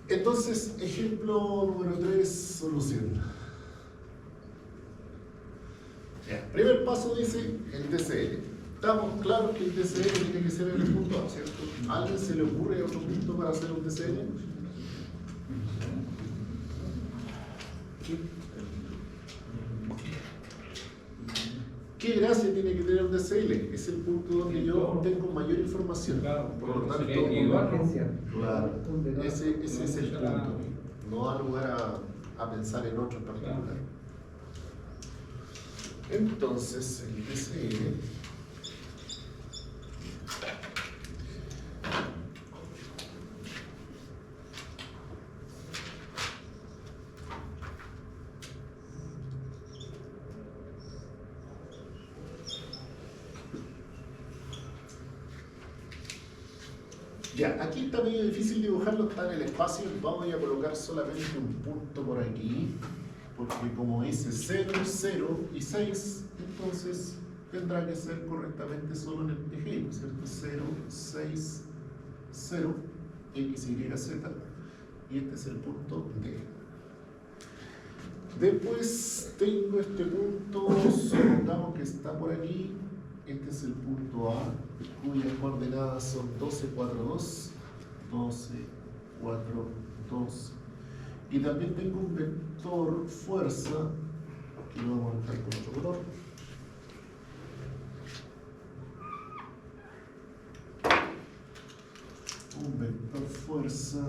S1: Entonces, ejemplo número 3, solución. Ya, primer paso dice el TCL. Estamos claros que el TCL tiene que ser en el punto A, ¿cierto? ¿A alguien se le ocurre otro punto para hacer un TCL? ¿Qué gracia tiene que tener un DCL? Es el punto donde yo obtengo mayor información.
S3: Claro,
S1: Por lo tanto,
S3: sería individual, ¿no?
S1: claro, ese es el punto. No da lugar a pensar en otro en particular. Entonces, el DCL ya, aquí está medio difícil dibujarlo, está en el espacio. Vamos a colocar solamente un punto por aquí, porque como dice 0, 0 y 6, entonces tendrá que ser correctamente solo en el eje, ¿cierto? 0, 6, 0, X, Y, Z, y este es el punto D. Después tengo este punto, supongamos que está por aquí. Este es el punto A, cuyas coordenadas son 12, 4, 2, 12, 4, 2. Y también tengo un vector fuerza, que lo vamos a marcar con otro color. Un vector fuerza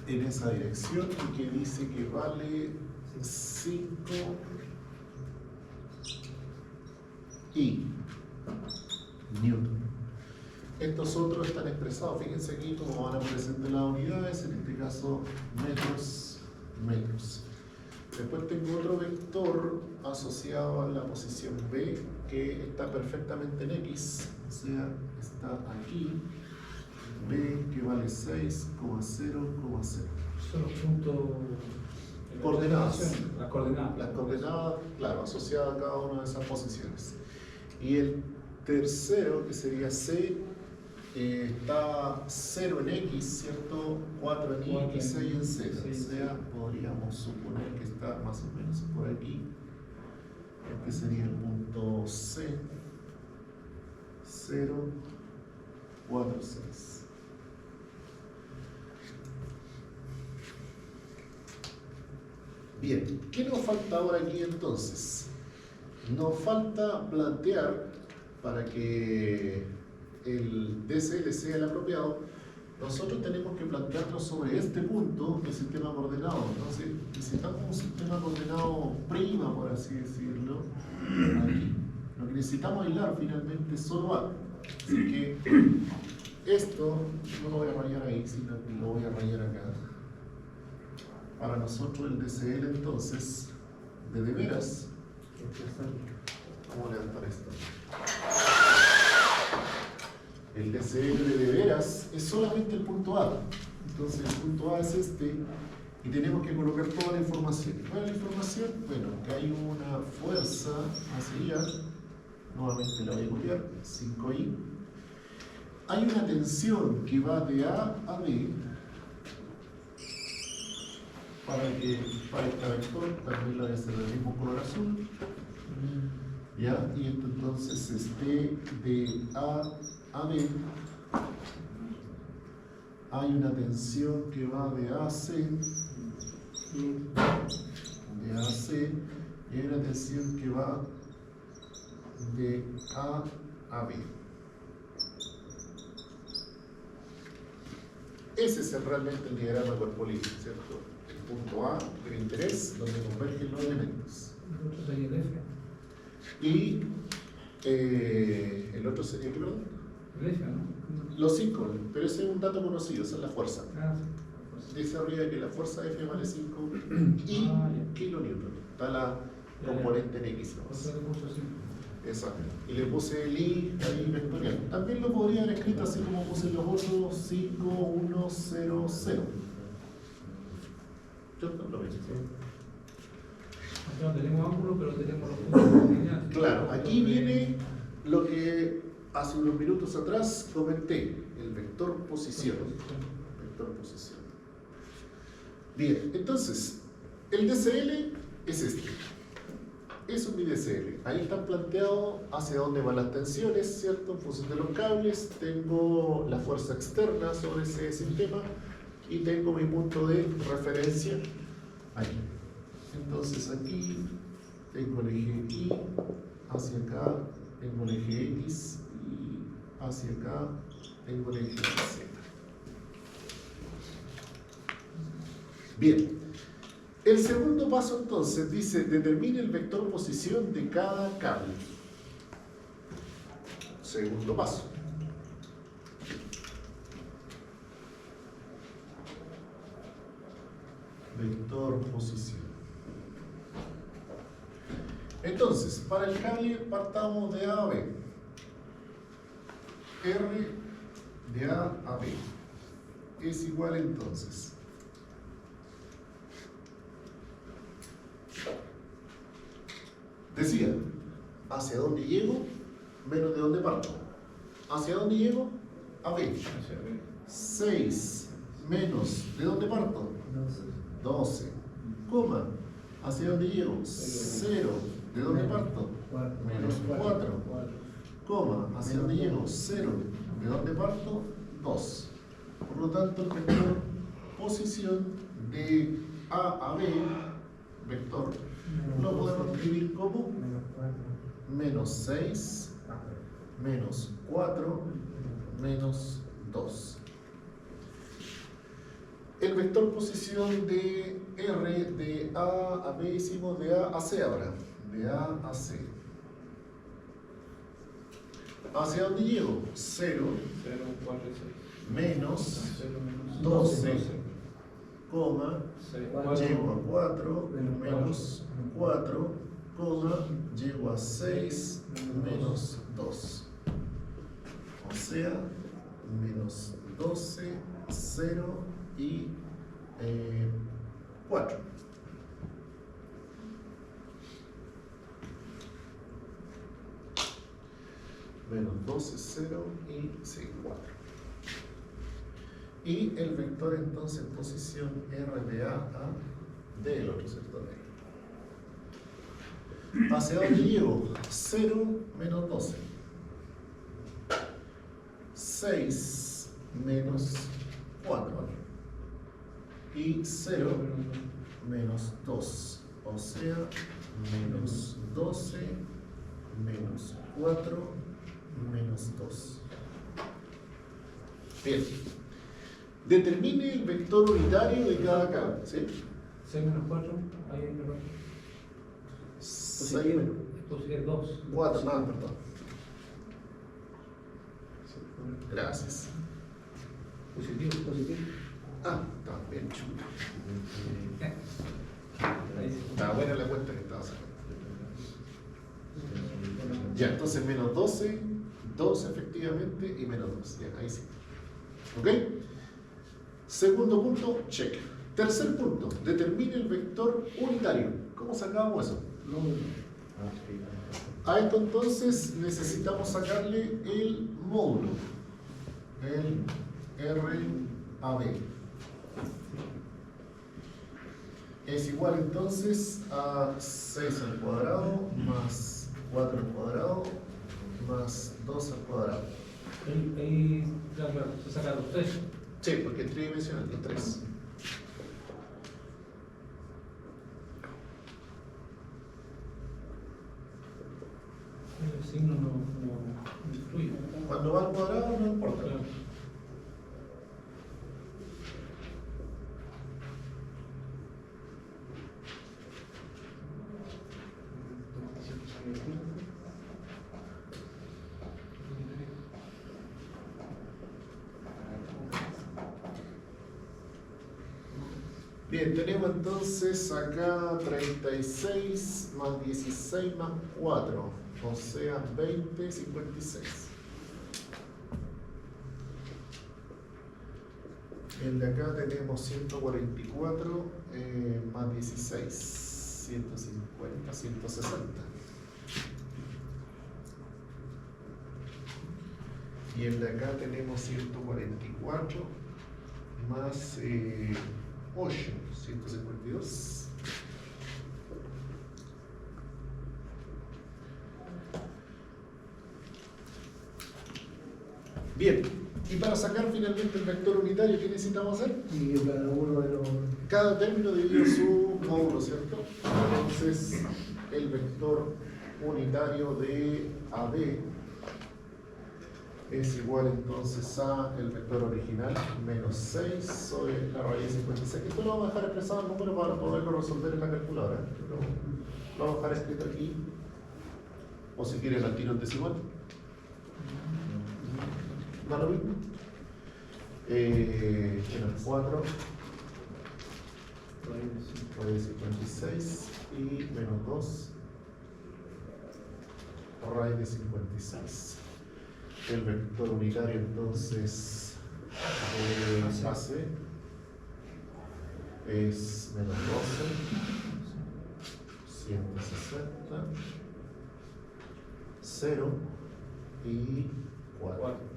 S1: en esa dirección y que dice que vale 5 y Newton. Estos otros están expresados, fíjense aquí cómo van a aparecer las unidades, en este caso metros. Después tengo otro vector asociado a la posición B que está perfectamente en X, o sea, está aquí, B que vale 6,0,0.
S3: Son los puntos
S1: coordenadas.
S3: Las coordenadas.
S1: Las coordenadas, claro, asociadas a cada una de esas posiciones. Y el tercero, que sería C, está 0 en X, ¿cierto? 4 en Y y 6 en Z. O sea, podríamos suponer que está más o menos por aquí. Este sería el punto C, 0, 4, 6. Bien, ¿qué nos falta ahora aquí entonces? Nos falta plantear, para que el DCL sea el apropiado, nosotros tenemos que plantearnos sobre este punto del sistema coordenado. Entonces, necesitamos un sistema coordenado prima, por así decirlo, aquí. Lo que necesitamos aislar finalmente es solo A. Así que esto no lo voy a rayar ahí, sino que lo voy a rayar acá. Para nosotros el DCL entonces, de veras, ¿cómo levantar esto? El DCL de veras es solamente el punto A. Entonces el punto A es este y tenemos que colocar toda la información. ¿Cuál es la información? Bueno, que hay una fuerza hacia allá, nuevamente la voy a copiar, 5i. Hay una tensión que va de A a B. Para esta vector también la voy a hacer del mismo color azul. ¿Ya? Y esto entonces esté de A a B. Hay una tensión que va de A a C. De A a C. Y hay una tensión que va de A a B. Ese es realmente el diagrama cuerpo libre, ¿cierto? El punto A del interés, donde convergen los elementos.
S3: El otro sería el F.
S1: Y el otro sería, ¿qué perdón?
S3: El F, ¿no?
S1: Los 5, pero ese es un dato conocido, esa es la fuerza.
S3: Ah, sí.
S1: Dice arriba que la fuerza F vale 5 y
S3: Ah, ya.
S1: kilonewton. Está la
S3: Ya,
S1: componente en X.
S3: Por eso le puso así.
S1: Exacto. Y le puse el I ahí vectorial. También lo podría haber escrito así como puse los otros 5, 1, 0, 0. ¿Cierto? Lo mismo.
S3: Aquí no tenemos ángulo, pero tenemos los puntos lineales.
S1: Claro, aquí viene lo que hace unos minutos atrás comenté, el vector posición. Vector posición. Bien, entonces, el DCL es este. Eso es mi DCL. Ahí están planteados hacia dónde van las tensiones, ¿cierto? En función de los cables, tengo la fuerza externa sobre ese sistema y tengo mi punto de referencia aquí. Entonces aquí tengo el eje Y, hacia acá tengo el eje X y hacia acá tengo el eje Z. Bien, el segundo paso entonces dice, determine el vector posición de cada cable. Segundo paso. Vector posición. Entonces, para el cable partamos de A a B. R de A a B es igual entonces decía, ¿hacia dónde llego? Menos de dónde parto. ¿Hacia dónde llego? A B. 6 menos, ¿de dónde parto? 12. Coma, ¿hacia dónde llego? 0. ¿De dónde parto? Menos 4. Coma, ¿hacia dónde llego? 0. ¿De dónde parto? 2. Por lo tanto, el vector posición de A a B, vector, lo podemos escribir como menos 6, menos 4, menos 2. El vector posición de R de A a B hicimos de A a C ahora. De A a C. ¿Hacia dónde llego? 0,
S3: 0, 4, 6.
S1: menos
S3: 0 menos
S1: 12, coma,
S3: 6,
S1: llego a 4, menos 4, coma, llego a 6, menos 2. O sea, menos 12, 0 y 4. 12, 0 y 6, 4. Y el vector entonces en posición R de A a D, el otro sector D. ¿Hacia dónde llego? 0 menos 12. 6 menos 4. Y 0 menos 2. O sea, menos 12 menos 4 menos 2. Bien. Determine el vector unitario de cada campo, ¿sí?
S3: 6 menos 4, ahí hay error.
S1: 6
S3: Esto es 2.
S1: 4, perdón. Gracias.
S3: Positivo.
S1: Ah, también chulo.
S3: Ahí sí.
S1: Estaba buena la cuenta que estaba sacando. Ya, entonces menos 12, 2 efectivamente y menos 2. Ya, ahí sí. ¿Ok? Segundo punto, check. Tercer punto, determine el vector unitario. ¿Cómo sacamos eso? A esto entonces necesitamos sacarle el módulo, el RAB. Es igual entonces a 6 al cuadrado más 4 al cuadrado más 2 al cuadrado.
S3: Ahí, claro, se saca los 3.
S1: Sí, porque es tridimensional, los 3.
S3: El signo no influye.
S1: Cuando va al cuadrado no importa.
S3: Claro.
S1: Bien, tenemos entonces acá 36 más 16 más 4, o sea 20, 56. El de acá tenemos 144 más 16, 150, 160. Y el de acá tenemos 144 más 8, 152. Bien, y para sacar finalmente el vector unitario, ¿qué necesitamos hacer?
S2: Y cada uno de los...
S1: Cada término divide su módulo, ¿cierto? Entonces, el vector unitario de AB es igual entonces a el vector original menos 6 sobre la raíz de 56. Esto lo vamos a dejar expresado en número para poderlo resolver en la calculadora. Lo vamos a dejar escrito aquí. O si quieren al tiro en decimal. ¿Da lo mismo? Menos 4 raíz de 56 y menos 2 raíz de 56. El vector unitario entonces AC es menos 12, 160, 0 y 4.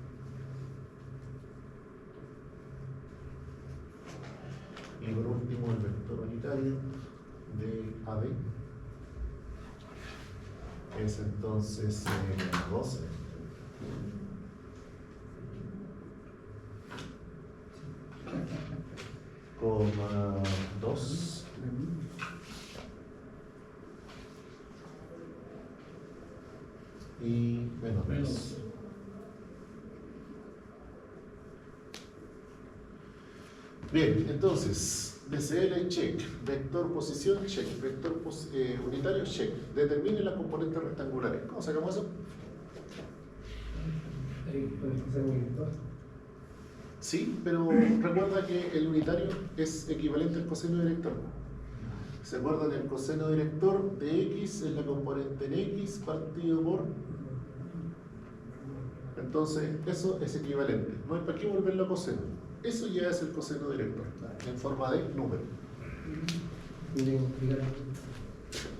S1: Y por último el vector unitario de AB es entonces menos 12. Coma 2 y menos 3. Bien, entonces DCL check, vector posición check, vector unitario check. Determine las componentes rectangulares. ¿Cómo sacamos eso?
S2: Ahí puedes hacer un vector.
S1: Sí, pero recuerda que el unitario es equivalente al coseno director. ¿Se acuerdan? El coseno director de x es la componente en x partido por... Entonces, eso es equivalente. No hay para qué volverlo a coseno. Eso ya es el coseno director, en forma de número.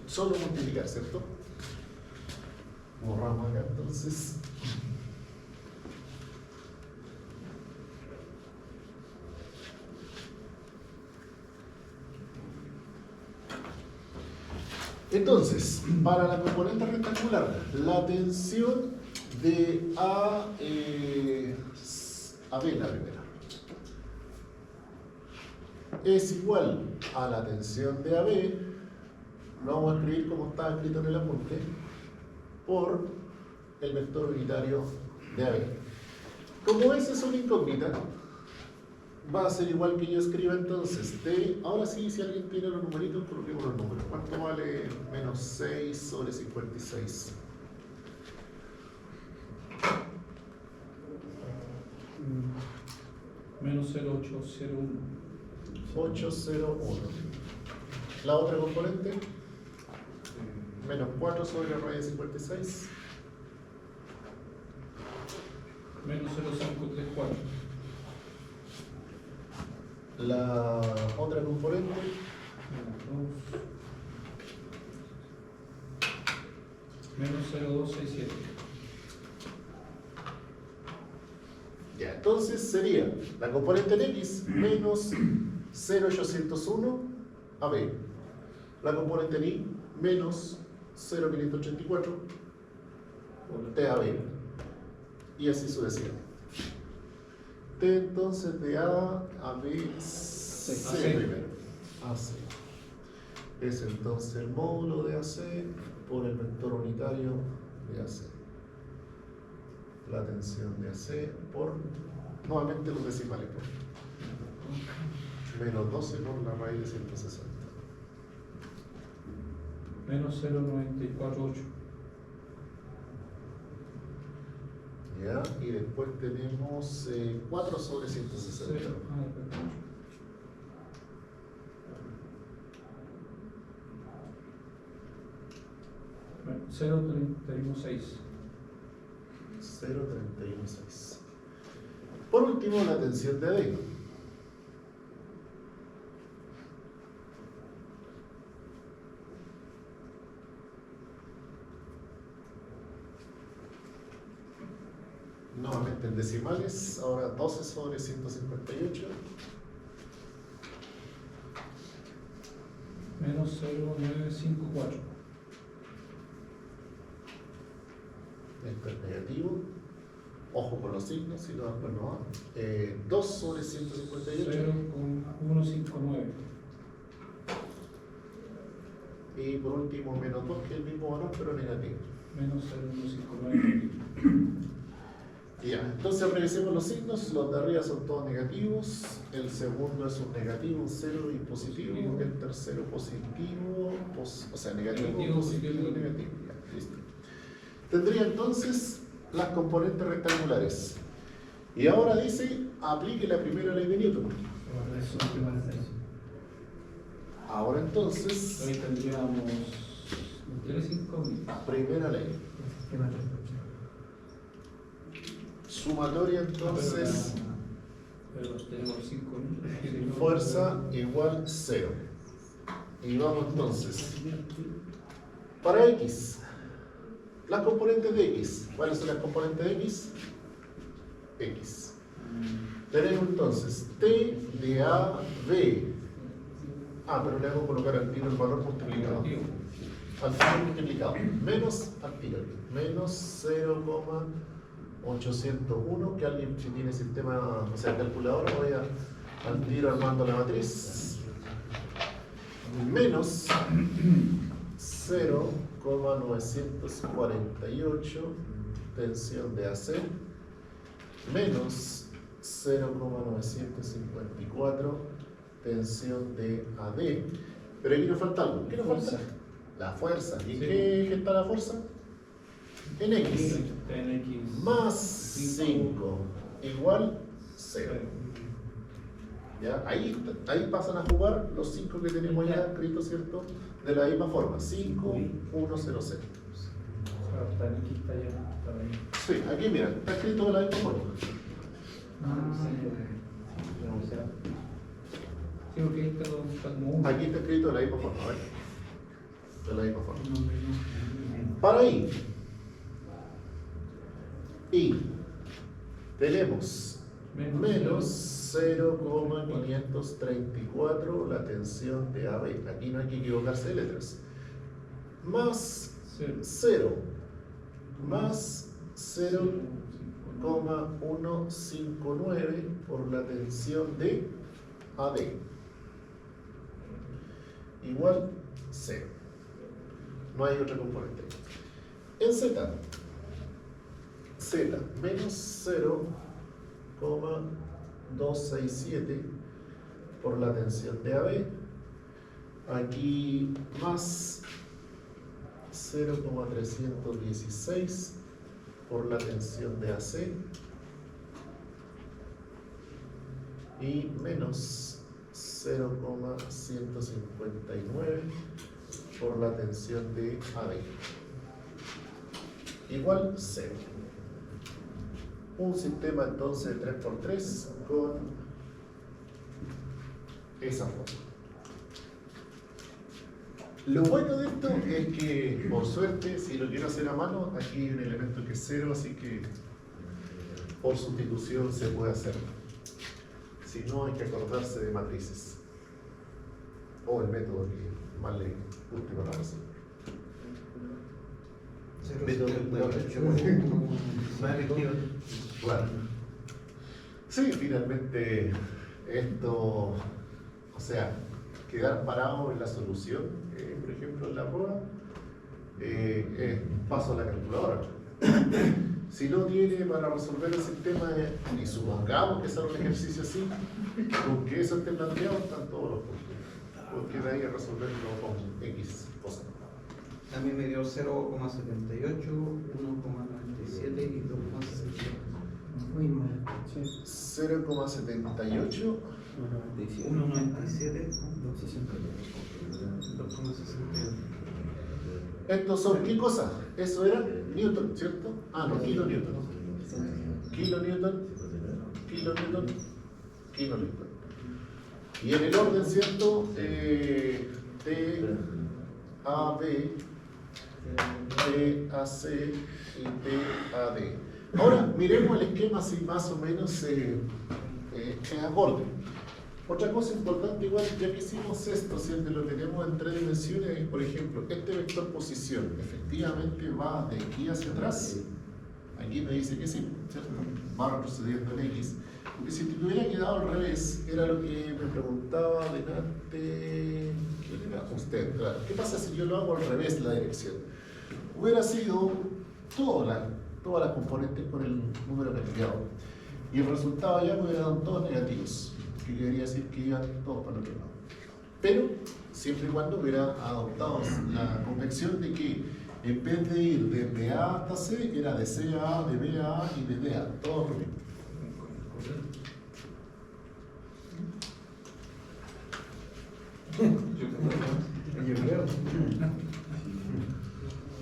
S1: Solo multiplicar, ¿cierto? Borramos acá, entonces... Entonces, para la componente rectangular, la tensión de AB, la primera, es igual a la tensión de AB, lo vamos a escribir como está escrito en el apunte, por el vector unitario de AB. Como esa es una incógnita, va a ser igual que yo escriba entonces D. Ahora sí, si alguien tiene los numeritos, coloquemos los números. ¿Cuánto vale menos 6 sobre 56?
S3: Menos 0,801.
S1: 801. La otra componente, menos 4 sobre la raíz de 56.
S3: Menos 0,534.
S1: La otra componente,
S3: Menos 0,267.
S1: ya, entonces sería la componente en X menos 0,801 AB. La componente en Y menos 0,584 TAB. Y así sucesivamente. T entonces de A a B, C
S3: AC.
S1: primero. AC. Es entonces el módulo de AC por el vector unitario de AC. La tensión de AC por, nuevamente los decimales, menos 12 por la raíz de 160.
S3: Menos 0,948.
S1: ¿Ya? Y después tenemos 4 sobre 160.
S3: Bueno, 0,316.
S1: 0,316. Por último, la tensión de D. Nuevamente en decimales, ahora 12 sobre 158.
S3: Menos 0,954.
S1: Esto es negativo. Ojo con los signos, si no, después no va. 2 sobre 158.
S3: 0,159.
S1: Y por último, menos 2, que es el mismo valor, pero negativo.
S3: Menos 0,159.
S1: Y ya, entonces revisemos los signos. Los de arriba son todos negativos. El segundo es un negativo, un 0 y positivo. El tercero positivo, o sea, negativo,
S3: Negativo,
S1: positivo,
S3: positivo.
S1: negativo. Ya, listo. Tendría entonces las componentes rectangulares. Y ahora dice, aplique la primera ley de Newton. Ahora entonces,
S3: Hoy tendríamos 3 incógnitas.
S1: primera ley. Sumatoria entonces,
S3: Pero tenemos 5 minutos.
S1: fuerza igual 0. Y vamos entonces. Para X, las componentes de X. ¿Cuáles son las componentes de X? X. Tenemos entonces T de A, B. Pero le hago colocar al tiro el valor multiplicado. Al tiro multiplicado. Menos al tiro. Menos 0,801. Que alguien, si tiene sistema, o sea, calculadora, vaya al tiro armando la matriz. Menos 0,948 tensión de AC menos 0,954 tensión de AD. Pero aquí nos falta algo. ¿Qué nos falta? La fuerza. ¿Y
S3: Sí.
S1: qué está la fuerza? En X.
S3: En X.
S1: Más 5 igual 0. ¿Ya? Ahí pasan a jugar los 5 que tenemos ya escritos, ¿cierto? De la misma forma. 5, 1, 0, 0.
S3: Está en X, está ya. Está ahí.
S1: Sí, aquí mira, está escrito de la misma forma.
S3: Sí, porque ahí está como uno.
S1: Aquí está escrito de la misma forma, a ver. De la misma forma. Para I. Y tenemos menos 0,534 la tensión de AB. Aquí no hay que equivocarse de letras. más
S3: Cero.
S1: 0 más 0,159 por la tensión de AD igual 0. No hay otro componente. En Z menos 0,267 por la tensión de AB, aquí más 0,316 por la tensión de AC y menos 0,159 por la tensión de AD igual 0. Un sistema entonces de 3×3 con esa forma. Lo bueno de esto es que, por suerte, si lo quiero hacer a mano, aquí hay un elemento que es 0, así que por sustitución se puede hacer. Si no, hay que acordarse de matrices o el método que más le guste para la razón. Claro. Sí, finalmente esto, o sea, quedar parado en la solución, por ejemplo en la prueba, paso a la calculadora. Si no tiene para resolver el sistema, y supongamos que sea un ejercicio así, con que eso esté planteado, están todos los puntos. Porque de ahí a resolverlo con X cosas.
S5: A mí me dio 0,78, 1,97 y 2,68.
S2: Muy mal. Sí.
S1: 0,78.
S5: 1,97, 2,62.
S1: Estos son, ¿qué cosa? Eso era Newton, ¿cierto? Ah, no, kilonewton. Kilonewton, kilonewton, kilonewton. Y en el orden, ¿cierto? T, A, B, T, A, C y T, A, D. Ahora, miremos el esquema si más o menos se acorde. Otra cosa importante, igual, ya que hicimos esto, si lo tenemos en 3 dimensiones, por ejemplo, este vector posición, efectivamente va de aquí hacia atrás. Aquí me dice que sí, ¿cierto? Va retrocediendo en X. Porque si te hubiera quedado al revés, era lo que me preguntaba delante. ¿Quién era? Usted, claro. ¿Qué pasa si yo lo hago al revés la dirección? Hubiera sido todas las componentes con el número cambiado. Y el resultado ya me hubiera dado todos negativos, que quería decir que iban todos para el otro lado. Pero siempre y cuando hubiera adoptado la convención de que en vez de ir desde A hasta C, era de C a A, de B a A y de D a A, todo lo mismo.
S5: Yo creo.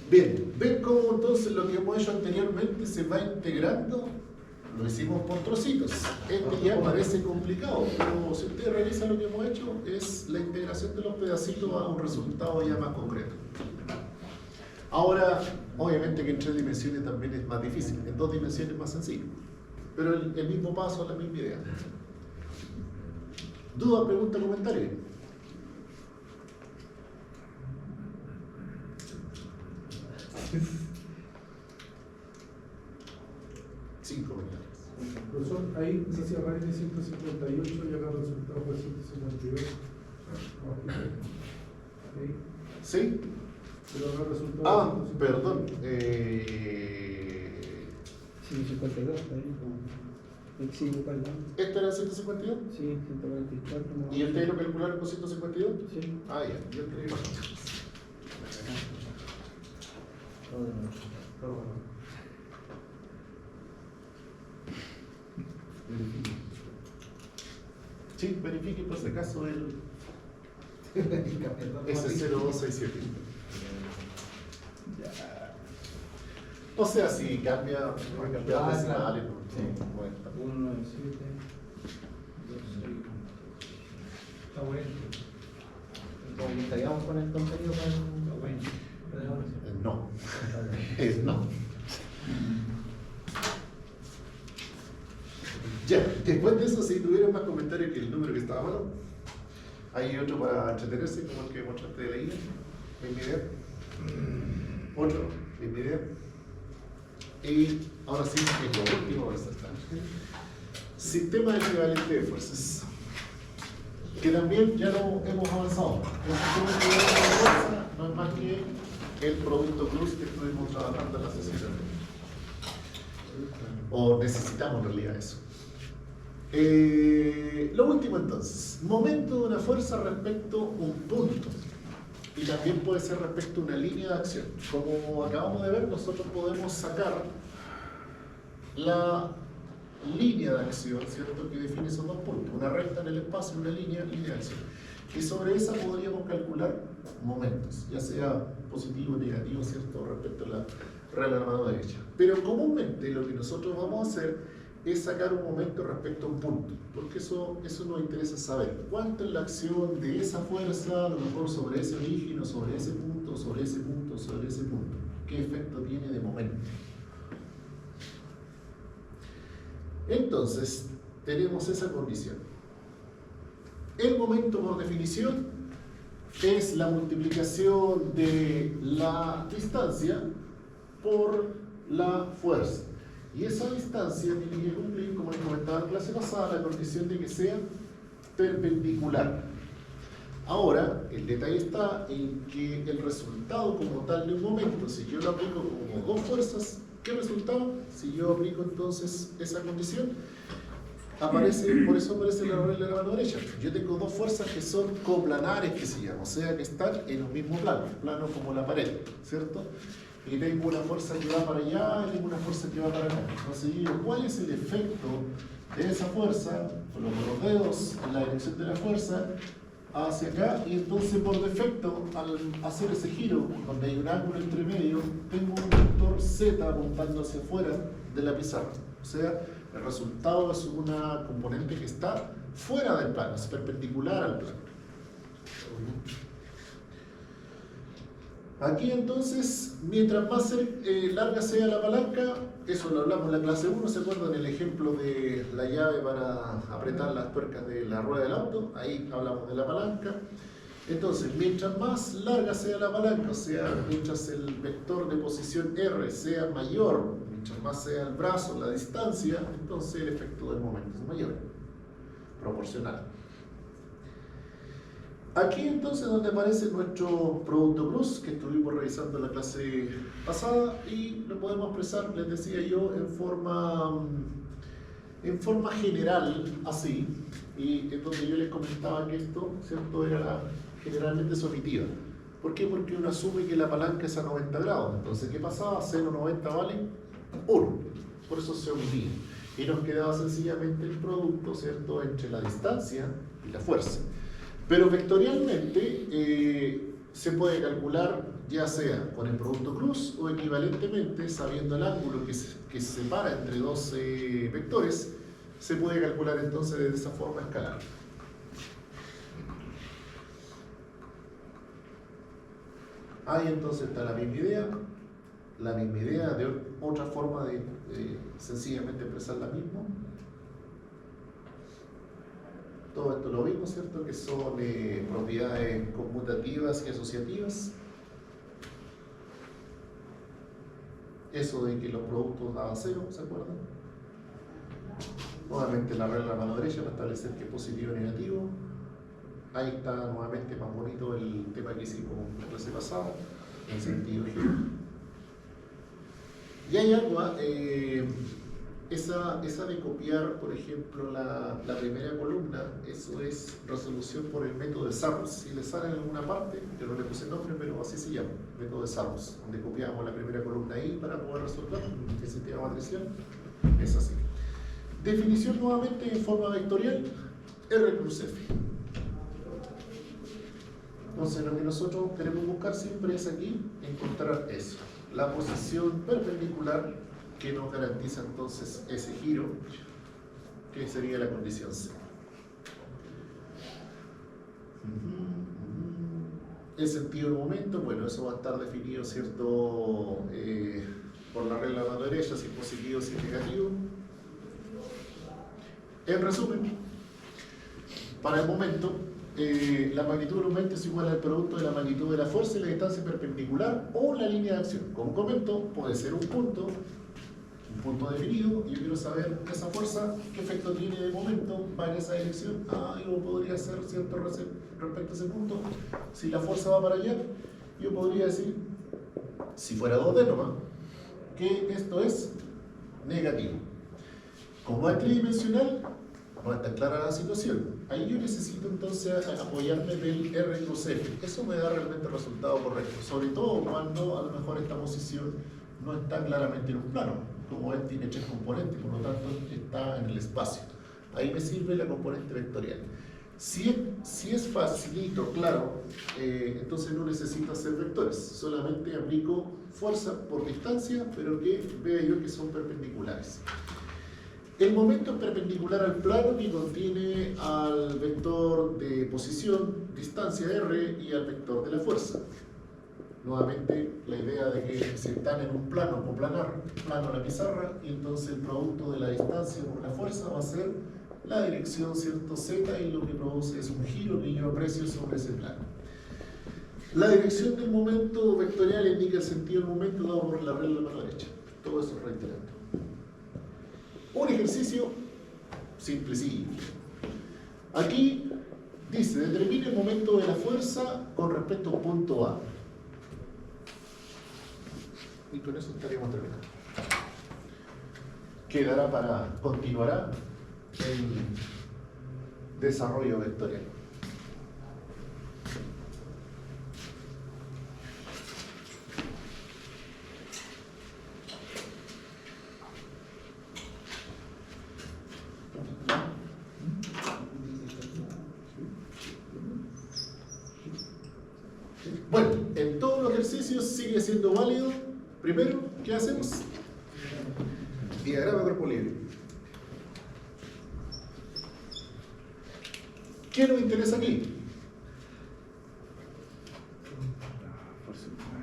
S1: Bien, ven cómo entonces lo que hemos hecho anteriormente se va integrando. Lo hicimos por trocitos. Este ya parece complicado, pero si ustedes revisan lo que hemos hecho, es la integración de los pedacitos a un resultado ya más concreto. Ahora, obviamente que en 3 dimensiones también es más difícil, en 2 dimensiones es más sencillo. Pero el mismo paso, la misma idea. ¿Duda, pregunta, comentario? Sin comentarios.
S6: Profesor, ahí se hacía raíz de 158 y acá el resultado fue 152. ¿Okay?
S1: ¿Sí?
S6: Pero acá el resultado
S1: Ah,
S6: fue 152.
S1: perdón.
S2: 152, está bien. Sí, igual, ¿no?
S1: ¿Esto era 152?
S2: Sí, 144. ¿no?
S1: ¿Y ustedes lo calcularon con 152?
S2: Sí.
S1: Ah, ya, yo creo. Sí, verifique por si acaso el S0267. O sea, si cambia, va a cambiar decimales, ¿no?
S5: Sí.
S1: Bueno,
S3: 197, 26. Está bueno.
S5: Como estaríamos con el contenido para
S3: Está bueno.
S1: no, es no. Ya, después de eso, si tuvieron más comentarios que el número que estaba malo, hay otro para entretenerse, como el que mostraste de la guía, en video. Otro, misma idea. Y ahora sí, es lo último, ahora está. Sistema equivalente de fuerzas. Que también ya lo hemos avanzado. El sistema equivalente de fuerzas no es más que el producto cruz que estuvimos trabajando en la sesión. O necesitamos en realidad eso. Lo último entonces, momento de una fuerza respecto a un punto. Y también puede ser respecto a una línea de acción. Como acabamos de ver, nosotros podemos sacar la línea de acción, ¿cierto?, que define esos dos puntos. Una recta en el espacio, una línea de acción. Y sobre esa podríamos calcular momentos, ya sea positivo o negativo, ¿cierto?, respecto a la regla de la mano derecha. Pero comúnmente lo que nosotros vamos a hacer es sacar un momento respecto a un punto, porque eso nos interesa saber cuánto es la acción de esa fuerza, a lo mejor sobre ese origen, o sobre ese punto, sobre ese punto, sobre ese punto. ¿Qué efecto tiene de momento? Entonces, tenemos esa condición. El momento, por definición, es la multiplicación de la distancia por la fuerza. Y esa distancia tiene que cumplir, como les comentaba en la clase pasada, la condición de que sea perpendicular. Ahora, el detalle está en que el resultado como tal de un momento, si yo lo aplico como dos fuerzas, ¿qué resultado? Si yo aplico entonces esa condición, aparece, por eso aparece la regla de la mano derecha. Yo tengo dos fuerzas que son coplanares, que se llama, o sea que están en un mismo plano como la pared, ¿cierto? Y tengo una fuerza que va para allá y tengo una fuerza que va para acá. Entonces, ¿cuál es el efecto de esa fuerza? Coloco los dedos en la dirección de la fuerza hacia acá, y entonces por defecto, al hacer ese giro, donde hay un ángulo entre medio, tengo un vector Z apuntando hacia afuera de la pizarra. O sea, el resultado es una componente que está fuera del plano, es perpendicular al plano. Aquí entonces, mientras más larga sea la palanca, eso lo hablamos en la clase 1, ¿se acuerdan el ejemplo de la llave para apretar las tuercas de la rueda del auto? Ahí hablamos de la palanca. Entonces, mientras más larga sea la palanca, o sea, mientras el vector de posición R sea mayor, mientras más sea el brazo, la distancia, entonces el efecto del momento es mayor, proporcional. Aquí entonces donde aparece nuestro producto cruz, que estuvimos revisando en la clase pasada, y lo podemos expresar, les decía yo, en forma general, así, y es donde yo les comentaba que esto, ¿cierto?, era generalmente somitiva. ¿Por qué? Porque uno asume que la palanca es a 90 grados, entonces ¿qué pasaba? Seno 90 vale 1, por eso se omitía. Y nos quedaba sencillamente el producto, ¿cierto?, entre la distancia y la fuerza. Pero vectorialmente se puede calcular ya sea con el producto cruz o equivalentemente, sabiendo el ángulo que se separa entre dos vectores, se puede calcular entonces de esa forma escalar. Ahí entonces está la misma idea de otra forma de sencillamente expresar la misma. Todo esto lo vimos, ¿cierto?, que son propiedades conmutativas y asociativas. Eso de que los productos daban cero, ¿se acuerdan? Nuevamente la regla de la mano derecha para establecer que es positivo y negativo. Ahí está nuevamente más bonito el tema que hicimos en la clase pasada, en sentido giro. Y hay algo, esa de copiar, por ejemplo, la primera columna, eso es resolución por el método de Sarrus. Si le sale en alguna parte, yo no le puse nombre, pero así se llama, método de Sarrus, donde copiamos la primera columna ahí para poder resolver el sistema matricial. Es así. Definición nuevamente en forma vectorial, R cruz F. Entonces lo que nosotros queremos buscar siempre es aquí encontrar eso, la posición perpendicular que nos garantiza entonces ese giro, que sería la condición C. El sentido del momento, bueno, eso va a estar definido, ¿cierto?, por la regla de la mano derecha, si es positivo, si es negativo. En resumen, para el momento, la magnitud del aumento es igual al producto de la magnitud de la fuerza y la distancia perpendicular o la línea de acción. Como comento, puede ser un punto definido, y yo quiero saber esa fuerza, qué efecto tiene de momento, va en esa dirección. Yo podría hacer cierto respecto a ese punto. Si la fuerza va para allá, yo podría decir, si fuera 2D nomás, que esto es negativo. Como es tridimensional, no está clara la situación. Ahí yo necesito entonces apoyarme del R cruz F. Eso me da realmente el resultado correcto, sobre todo cuando a lo mejor esta posición no está claramente en un plano. Como es, tiene 3 componentes, por lo tanto está en el espacio. Ahí me sirve la componente vectorial. Si es facilito, claro, entonces no necesito hacer vectores, solamente aplico fuerza por distancia, pero que vea yo que son perpendiculares. El momento es perpendicular al plano que contiene al vector de posición, distancia R, y al vector de la fuerza. Nuevamente, la idea de que si están en un plano coplanar, plano a la pizarra, y entonces el producto de la distancia por la fuerza va a ser la dirección, ¿cierto? Z, y lo que produce es un giro que yo aprecio sobre ese plano. La dirección del momento vectorial indica el sentido del momento dado por la regla de la mano derecha. Todo eso reiterando. Un ejercicio simplecillo. Aquí dice, determine el momento de la fuerza con respecto a un punto A. Y con eso estaríamos terminando. Continuará el desarrollo vectorial. Bueno, en todos los ejercicios sigue siendo válido. Primero, ¿qué hacemos? Diagrama de cuerpo libre. ¿Qué nos interesa aquí?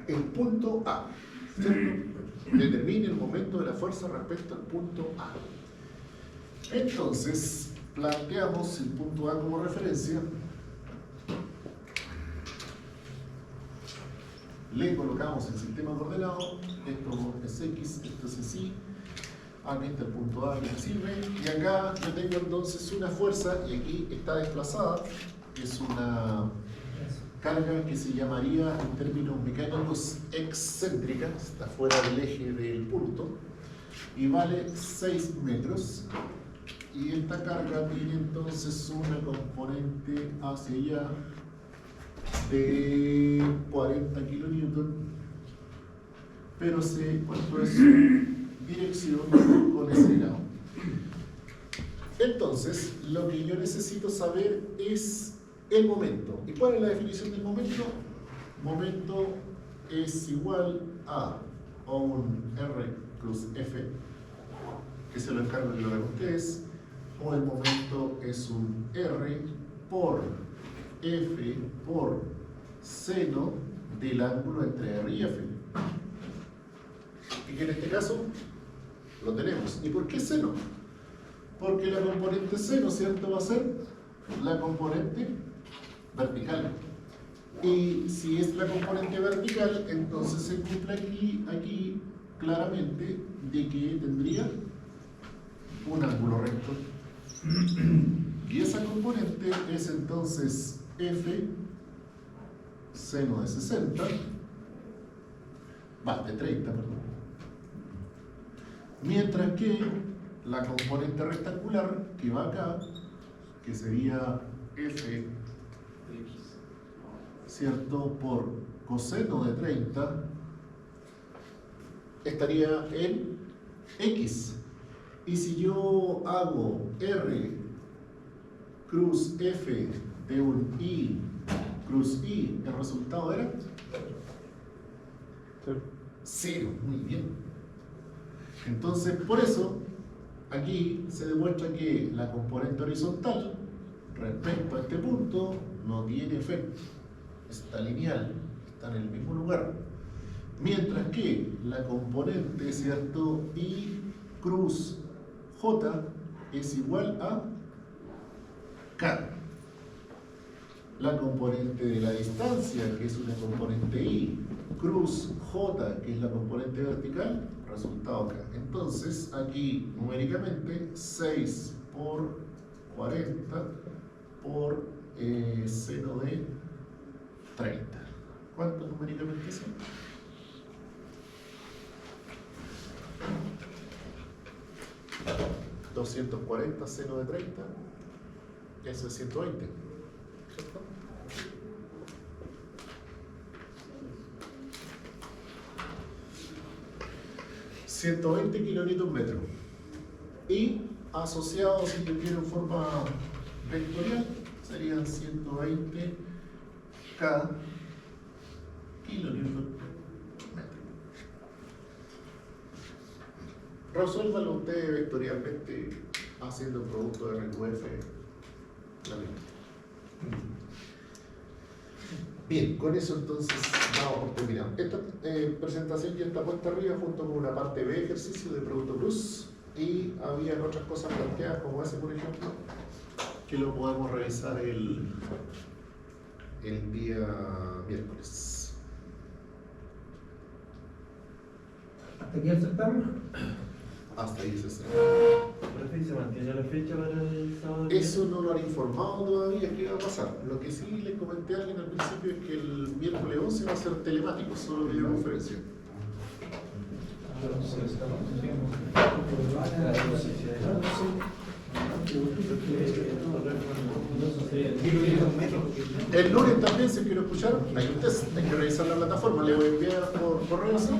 S1: El punto A, ¿cierto? Determine el momento de la fuerza respecto al punto A. Entonces, planteamos el punto A como referencia. Le colocamos el sistema de coordenado, esto es X, esto es Y, aquí está el punto A que me sirve, y acá yo tengo entonces una fuerza, y aquí está desplazada, es una carga que se llamaría en términos mecánicos excéntrica, está fuera del eje del punto, y vale 6 metros, y esta carga tiene entonces una componente hacia allá de 40 kilonewton, pero se cuánto es su dirección con ese lado. Entonces, lo que yo necesito saber es el momento. ¿Y cuál es la definición del momento? Momento es igual a un R cruz F, que se lo encargo que lo hagan ustedes, o el momento es un R por F por seno del ángulo entre R y F. Y que en este caso lo tenemos. ¿Y por qué seno? Porque la componente seno, ¿cierto? Va a ser la componente vertical. Y si es la componente vertical, entonces se cumple aquí claramente de que tendría un ángulo recto. Y esa componente es entonces F seno de 60, de 30, perdón. Mientras que la componente rectangular que va acá, que sería F, ¿cierto?, por coseno de 30, estaría en X. Y si yo hago R cruz F de un I cruz I, el resultado era 0. Muy bien. Entonces, por eso, aquí se demuestra que la componente horizontal respecto a este punto no tiene efecto. Está lineal, está en el mismo lugar. Mientras que la componente, ¿cierto?, I cruz J es igual a K. la componente de la distancia, que es una componente Y, cruz J, que es la componente vertical, resultado acá. Entonces, aquí numéricamente 6 por 40 por seno de 30. ¿Cuánto numéricamente son? $240 seno de 30, eso es 120, ¿cierto? $120 kilonewton metro. Y asociado, si yo quiero en forma vectorial, serían 120 K kilonewton metro. Resuélvalo usted vectorialmente haciendo el producto de RQF. Bien, con eso entonces vamos por terminado. Esta presentación ya está puesta arriba junto con una parte B ejercicio de Producto Plus y había otras cosas planteadas como ese, por ejemplo, que lo podemos revisar el día miércoles.
S2: Hasta aquí el certamen.
S1: Hasta ahí se cerró.
S7: ¿Profe, se mantiene la fecha para el sábado?
S1: Eso no lo han informado todavía qué va a pasar. Lo que sí les comenté a alguien al principio es que el miércoles 11 va a ser telemático, solo videoconferencia. El lunes también, si quiero escuchar, hay un test, hay que revisar la plataforma, le voy a enviar por correo así